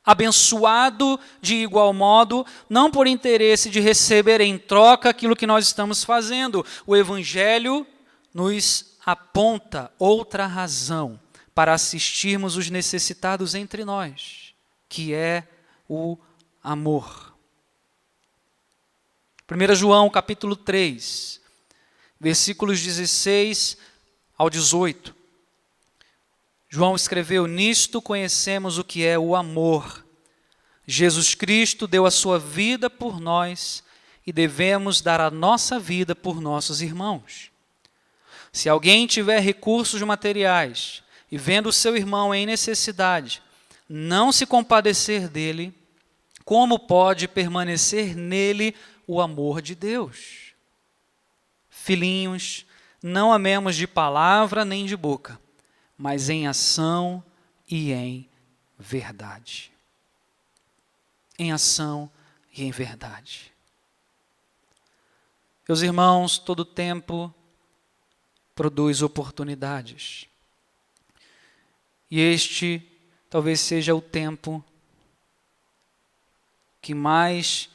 abençoado de igual modo, não por interesse de receber em troca aquilo que nós estamos fazendo. O Evangelho nos aponta outra razão para assistirmos os necessitados entre nós, que é o amor. 1 João capítulo 3, versículos 16 ao 18. João escreveu: nisto conhecemos o que é o amor. Jesus Cristo deu a sua vida por nós e devemos dar a nossa vida por nossos irmãos. Se alguém tiver recursos materiais e vendo o seu irmão em necessidade, não se compadecer dele, como pode permanecer nele o amor de Deus? Filhinhos, não amemos de palavra nem de boca, mas em ação e em verdade. Em ação e em verdade. Meus irmãos, todo tempo produz oportunidades. E este talvez seja o tempo que mais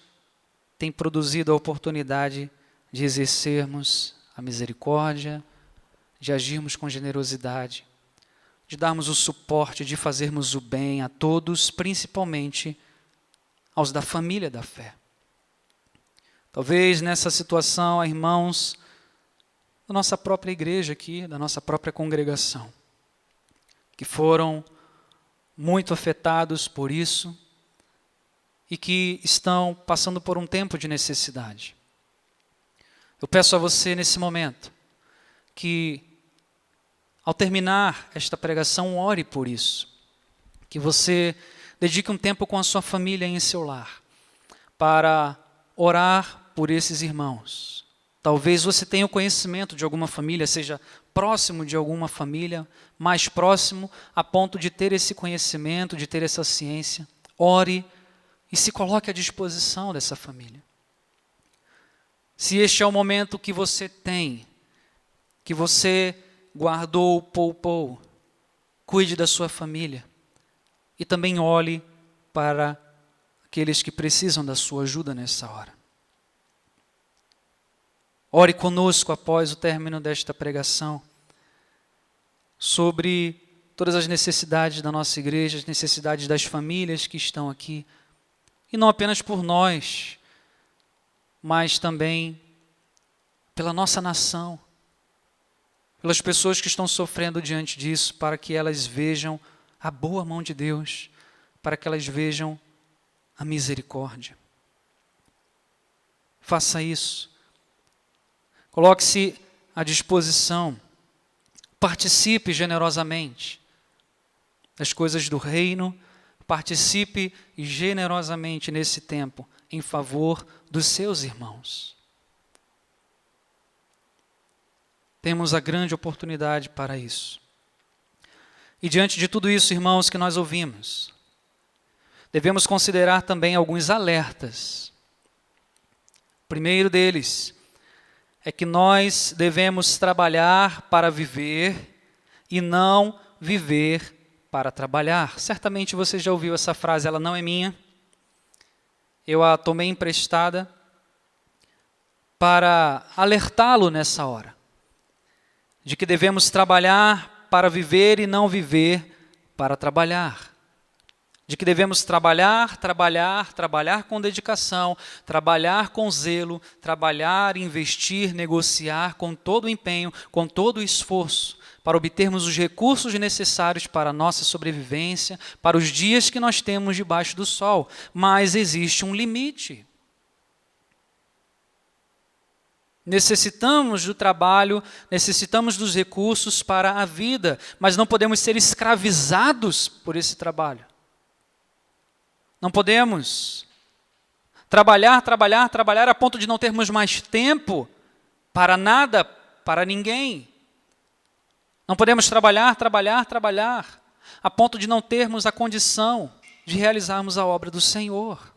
tem produzido a oportunidade de exercermos a misericórdia, de agirmos com generosidade, de darmos o suporte, de fazermos o bem a todos, principalmente aos da família da fé. Talvez nessa situação, há irmãos da nossa própria igreja aqui, da nossa própria congregação, que foram muito afetados por isso e que estão passando por um tempo de necessidade. Eu peço a você nesse momento que, ao terminar esta pregação, ore por isso. Que você dedique um tempo com a sua família em seu lar para orar por esses irmãos. Talvez você tenha o conhecimento de alguma família, seja próximo de alguma família, mais próximo a ponto de ter esse conhecimento, de ter essa ciência. Ore e se coloque à disposição dessa família. Se este é o momento que você tem, que você guardou, poupou, cuide da sua família e também olhe para aqueles que precisam da sua ajuda nessa hora. Ore conosco após o término desta pregação sobre todas as necessidades da nossa igreja, as necessidades das famílias que estão aqui, e não apenas por nós, mas também pela nossa nação, pelas pessoas que estão sofrendo diante disso, para que elas vejam a boa mão de Deus, para que elas vejam a misericórdia. Faça isso. Coloque-se à disposição. Participe generosamente das coisas do reino. Participe generosamente nesse tempo em favor dos seus irmãos. Temos a grande oportunidade para isso. E diante de tudo isso, irmãos, que nós ouvimos, devemos considerar também alguns alertas. O primeiro deles é que nós devemos trabalhar para viver e não viver para trabalhar. Certamente você já ouviu essa frase, ela não é minha. Eu a tomei emprestada para alertá-lo nessa hora, de que devemos trabalhar para viver e não viver para trabalhar. De que devemos trabalhar com dedicação, trabalhar com zelo, trabalhar, investir, negociar com todo o empenho, com todo o esforço, para obtermos os recursos necessários para a nossa sobrevivência, para os dias que nós temos debaixo do sol. Mas existe um limite. Necessitamos do trabalho, necessitamos dos recursos para a vida, mas não podemos ser escravizados por esse trabalho. Não podemos trabalhar a ponto de não termos mais tempo para nada, para ninguém. Não podemos trabalhar a ponto de não termos a condição de realizarmos a obra do Senhor,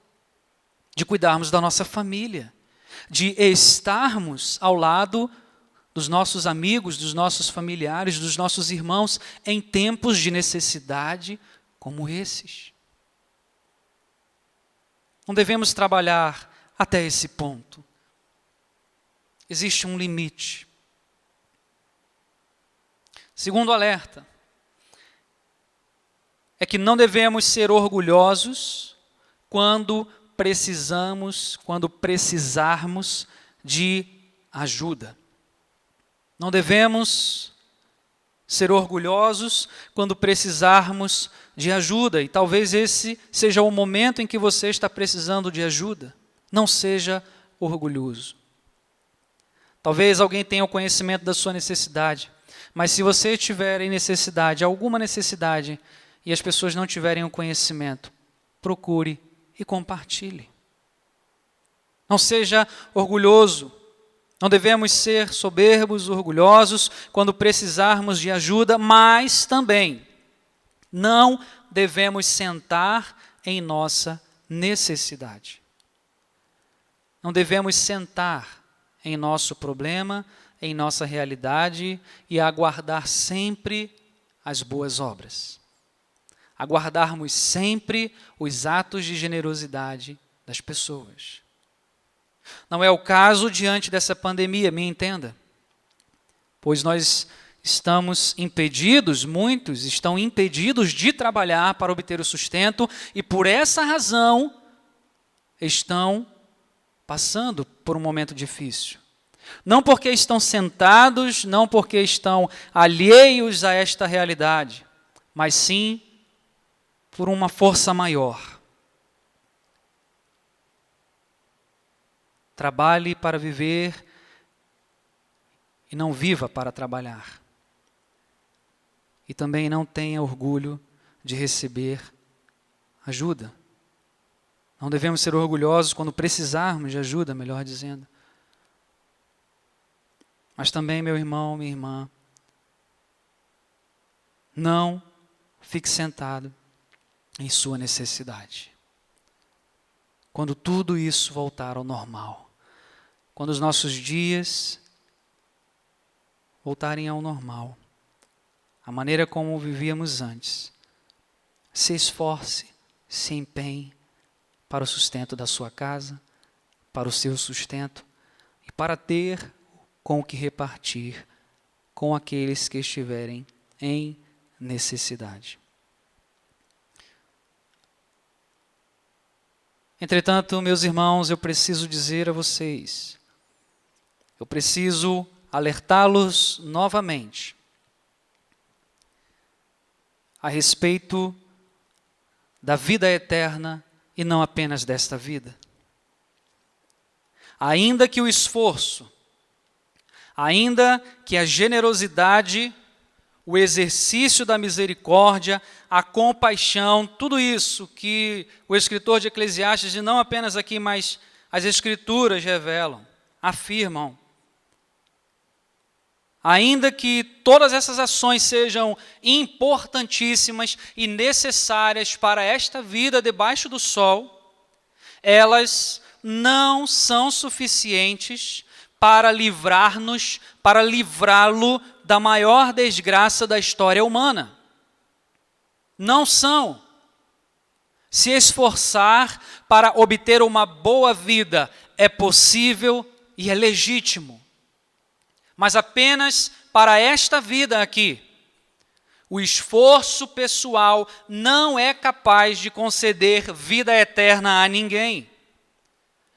de cuidarmos da nossa família, de estarmos ao lado dos nossos amigos, dos nossos familiares, dos nossos irmãos em tempos de necessidade como esses. Não devemos trabalhar até esse ponto. Existe um limite. Segundo alerta, é que não devemos ser orgulhosos quando precisarmos de ajuda. Não devemos ser orgulhosos quando precisarmos de ajuda. E talvez esse seja o momento em que você está precisando de ajuda. Não seja orgulhoso. Talvez alguém tenha o conhecimento da sua necessidade, mas se você tiver em necessidade, alguma necessidade, e as pessoas não tiverem o conhecimento, procure e compartilhe. Não seja orgulhoso. Não devemos ser soberbos, orgulhosos, quando precisarmos de ajuda, mas também não devemos sentar em nossa necessidade. Não devemos sentar em nosso problema, em nossa realidade e aguardar sempre as boas obras. Aguardarmos sempre os atos de generosidade das pessoas. Não é o caso diante dessa pandemia, me entenda. Pois nós estamos impedidos, muitos estão impedidos de trabalhar para obter o sustento e por essa razão estão passando por um momento difícil. Não porque estão sentados, não porque estão alheios a esta realidade, mas sim por uma força maior. Trabalhe para viver e não viva para trabalhar. E também não tenha orgulho de receber ajuda. Não devemos ser orgulhosos quando precisarmos de ajuda, melhor dizendo. Mas também, meu irmão, minha irmã, não fique sentado em sua necessidade. Quando tudo isso voltar ao normal, quando os nossos dias voltarem ao normal, a maneira como vivíamos antes, se esforce, se empenhe para o sustento da sua casa, para o seu sustento e para ter com o que repartir com aqueles que estiverem em necessidade. Entretanto, meus irmãos, eu preciso dizer a vocês, eu preciso alertá-los novamente a respeito da vida eterna e não apenas desta vida. Ainda que o esforço, ainda que a generosidade, o exercício da misericórdia, a compaixão, tudo isso que o escritor de Eclesiastes, e não apenas aqui, mas as Escrituras revelam, afirmam. Ainda que todas essas ações sejam importantíssimas e necessárias para esta vida debaixo do sol, elas não são suficientes para livrar-nos, para livrá-lo da maior desgraça da história humana. Não são. Se esforçar para obter uma boa vida é possível e é legítimo. Mas apenas para esta vida aqui. O esforço pessoal não é capaz de conceder vida eterna a ninguém.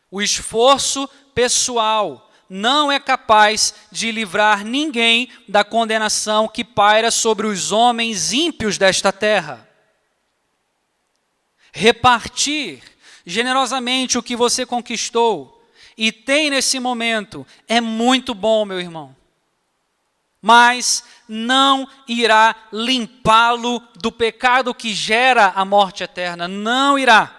O esforço pessoal não é capaz de livrar ninguém da condenação que paira sobre os homens ímpios desta terra. Repartir generosamente o que você conquistou e tem nesse momento é muito bom, meu irmão. Mas não irá limpá-lo do pecado que gera a morte eterna. Não irá.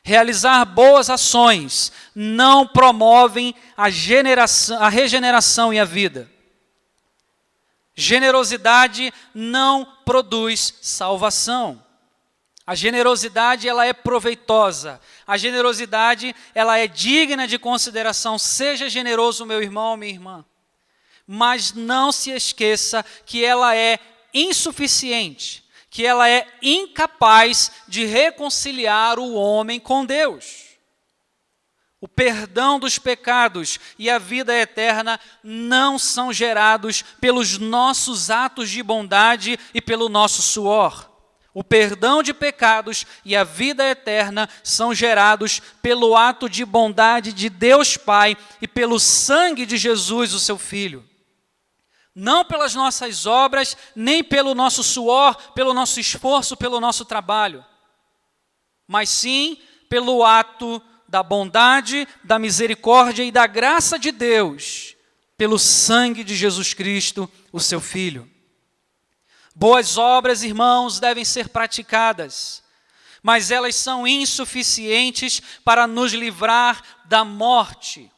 Realizar boas ações não promovem a regeneração e a vida. Generosidade não produz salvação. A generosidade, ela é proveitosa. A generosidade, ela é digna de consideração. Seja generoso, meu irmão, minha irmã. Mas não se esqueça que ela é insuficiente, que ela é incapaz de reconciliar o homem com Deus. O perdão dos pecados e a vida eterna não são gerados pelos nossos atos de bondade e pelo nosso suor. O perdão de pecados e a vida eterna são gerados pelo ato de bondade de Deus Pai e pelo sangue de Jesus, o seu Filho. Não pelas nossas obras, nem pelo nosso suor, pelo nosso esforço, pelo nosso trabalho, mas sim pelo ato da bondade, da misericórdia e da graça de Deus, pelo sangue de Jesus Cristo, o seu Filho. Boas obras, irmãos, devem ser praticadas, mas elas são insuficientes para nos livrar da morte.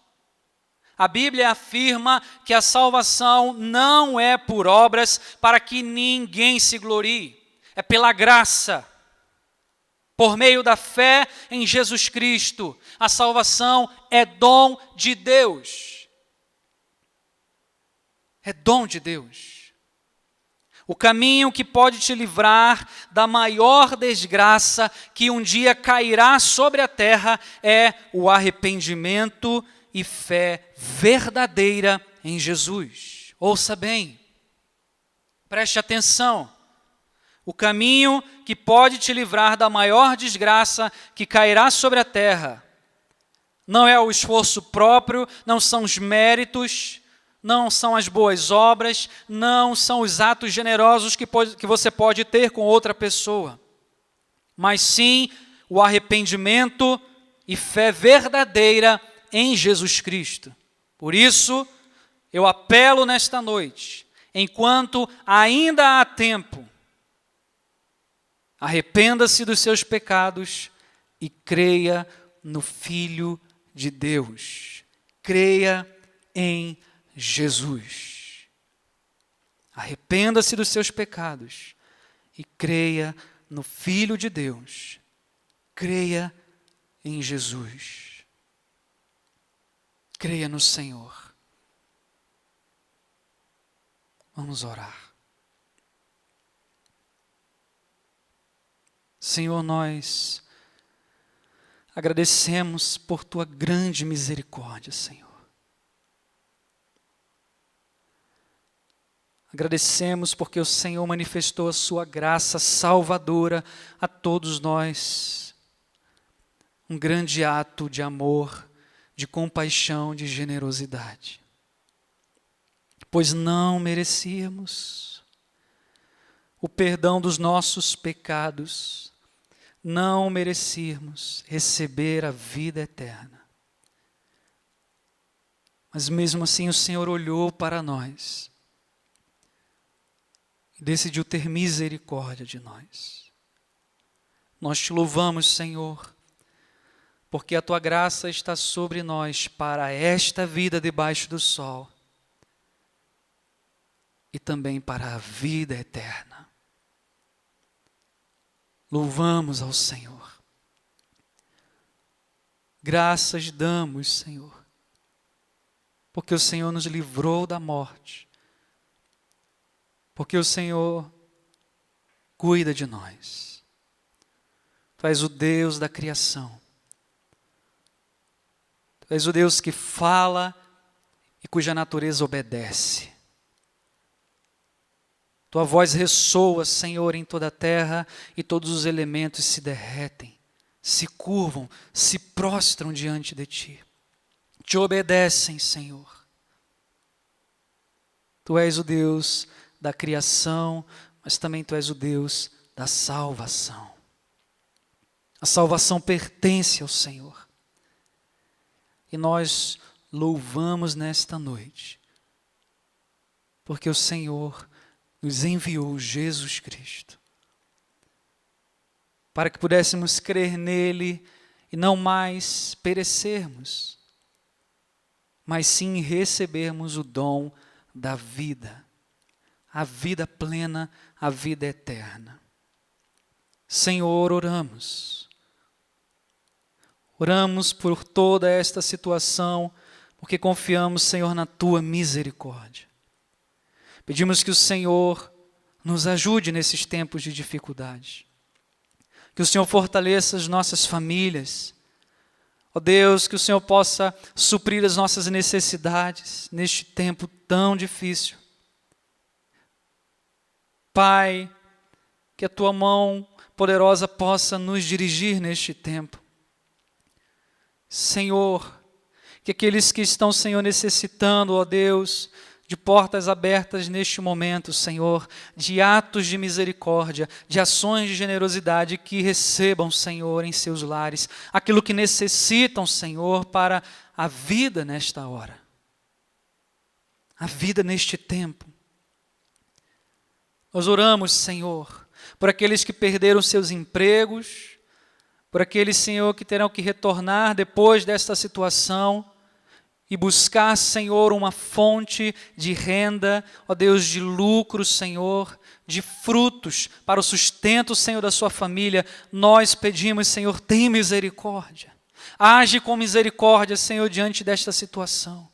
A Bíblia afirma que a salvação não é por obras para que ninguém se glorie, é pela graça. Por meio da fé em Jesus Cristo, a salvação é dom de Deus. É dom de Deus. O caminho que pode te livrar da maior desgraça que um dia cairá sobre a terra é o arrependimento e fé verdadeira em Jesus. Ouça bem, preste atenção. O caminho que pode te livrar da maior desgraça que cairá sobre a terra não é o esforço próprio, não são os méritos, não são as boas obras, não são os atos generosos que você pode ter com outra pessoa, mas sim o arrependimento e fé verdadeira em Jesus Cristo. Por isso, eu apelo nesta noite, enquanto ainda há tempo, arrependa-se dos seus pecados e creia no Filho de Deus. Creia em Jesus. Arrependa-se dos seus pecados e creia no Filho de Deus. Creia em Jesus. Creia no Senhor. Vamos orar. Senhor, nós agradecemos por Tua grande misericórdia, Senhor. Agradecemos porque o Senhor manifestou a Sua graça salvadora a todos nós. Um grande ato de amor, de compaixão, de generosidade. Pois não merecíamos o perdão dos nossos pecados, não merecíamos receber a vida eterna. Mas mesmo assim o Senhor olhou para nós e decidiu ter misericórdia de nós. Nós te louvamos, Senhor, porque a Tua graça está sobre nós para esta vida debaixo do sol e também para a vida eterna. Louvamos ao Senhor. Graças damos, Senhor, porque o Senhor nos livrou da morte, porque o Senhor cuida de nós. Tu és o Deus da criação. Tu és o Deus que fala e cuja natureza obedece. Tua voz ressoa, Senhor, em toda a terra e todos os elementos se derretem, se curvam, se prostram diante de Ti. Te obedecem, Senhor. Tu és o Deus da criação, mas também Tu és o Deus da salvação. A salvação pertence ao Senhor. E nós louvamos nesta noite, porque o Senhor nos enviou Jesus Cristo, para que pudéssemos crer nele e não mais perecermos, mas sim recebermos o dom da vida, a vida plena, a vida eterna. Senhor, oramos por toda esta situação, porque confiamos, Senhor, na Tua misericórdia. Pedimos que o Senhor nos ajude nesses tempos de dificuldade. Que o Senhor fortaleça as nossas famílias. Ó Deus, que o Senhor possa suprir as nossas necessidades neste tempo tão difícil. Pai, que a tua mão poderosa possa nos dirigir neste tempo. Senhor, que aqueles que estão, Senhor, necessitando, ó Deus, de portas abertas neste momento, Senhor, de atos de misericórdia, de ações de generosidade, que recebam, Senhor, em seus lares, aquilo que necessitam, Senhor, para a vida nesta hora, a vida neste tempo. Nós oramos, Senhor, por aqueles que perderam seus empregos, por aqueles, Senhor, que terão que retornar depois desta situação e buscar, Senhor, uma fonte de renda, ó Deus, de lucro, Senhor, de frutos para o sustento, Senhor, da sua família. Nós pedimos, Senhor, tem misericórdia. Age com misericórdia, Senhor, diante desta situação.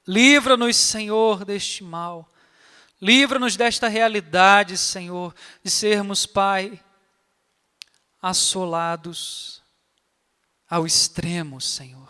Livra-nos, Senhor, deste mal. Livra-nos desta realidade, Senhor, de sermos, Pai, assolados ao extremo, Senhor.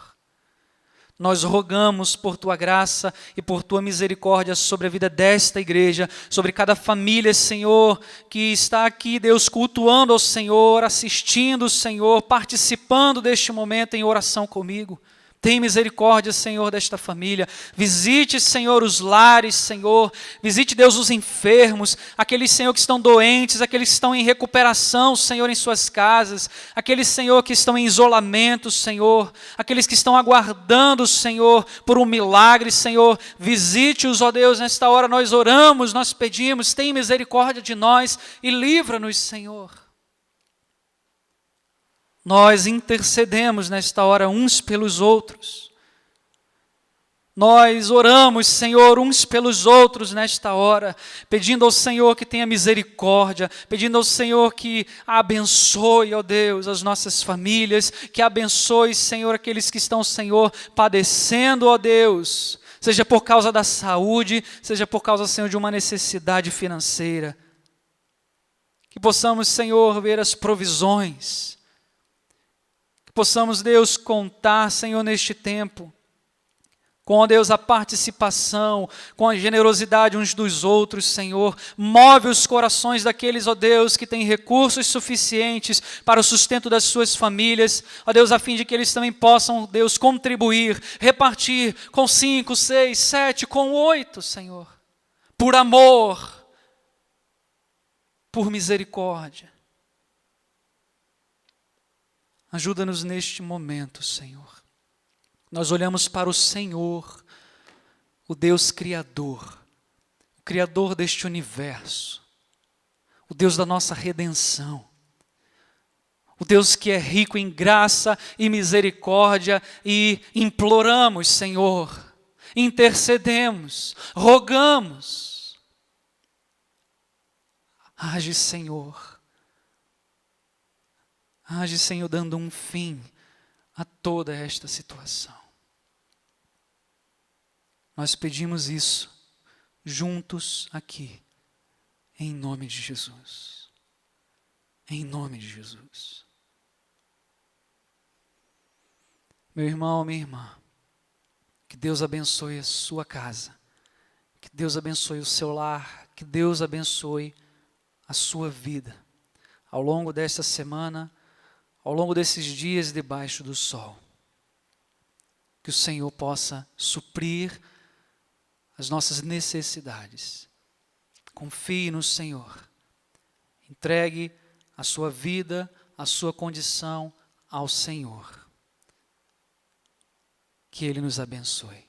Nós rogamos por Tua graça e por Tua misericórdia sobre a vida desta igreja, sobre cada família, Senhor, que está aqui, Deus, cultuando ao Senhor, assistindo, Senhor, participando deste momento em oração comigo. Tem misericórdia, Senhor, desta família. Visite, Senhor, os lares, Senhor. Visite, Deus, os enfermos, aqueles, Senhor, que estão doentes, aqueles que estão em recuperação, Senhor, em suas casas, aqueles, Senhor, que estão em isolamento, Senhor, aqueles que estão aguardando, Senhor, por um milagre, Senhor. Visite-os, ó Deus, nesta hora nós oramos, nós pedimos, tem misericórdia de nós e livra-nos, Senhor. Nós intercedemos nesta hora uns pelos outros. Nós oramos, Senhor, uns pelos outros nesta hora, pedindo ao Senhor que tenha misericórdia, pedindo ao Senhor que abençoe, ó Deus, as nossas famílias, que abençoe, Senhor, aqueles que estão, Senhor, padecendo, ó Deus, seja por causa da saúde, seja por causa, Senhor, de uma necessidade financeira. Que possamos, Senhor, ver as provisões, possamos, Deus, contar, Senhor, neste tempo, com, ó Deus, a participação, com a generosidade uns dos outros, Senhor. Move os corações daqueles, ó Deus, que têm recursos suficientes para o sustento das suas famílias, ó Deus, a fim de que eles também possam, Deus, contribuir, repartir com 5, 6, 7, com 8, Senhor, por amor, por misericórdia. Ajuda-nos neste momento, Senhor. Nós olhamos para o Senhor, o Deus Criador, o Criador deste universo, o Deus da nossa redenção, o Deus que é rico em graça e misericórdia, e imploramos, Senhor, intercedemos, rogamos. Age, Senhor. Age, Senhor, dando um fim a toda esta situação. Nós pedimos isso juntos aqui, em nome de Jesus. Em nome de Jesus. Meu irmão, minha irmã, que Deus abençoe a sua casa, que Deus abençoe o seu lar, que Deus abençoe a sua vida. Ao longo desta semana, ao longo desses dias debaixo do sol, que o Senhor possa suprir as nossas necessidades. Confie no Senhor. Entregue a sua vida, a sua condição ao Senhor. Que Ele nos abençoe.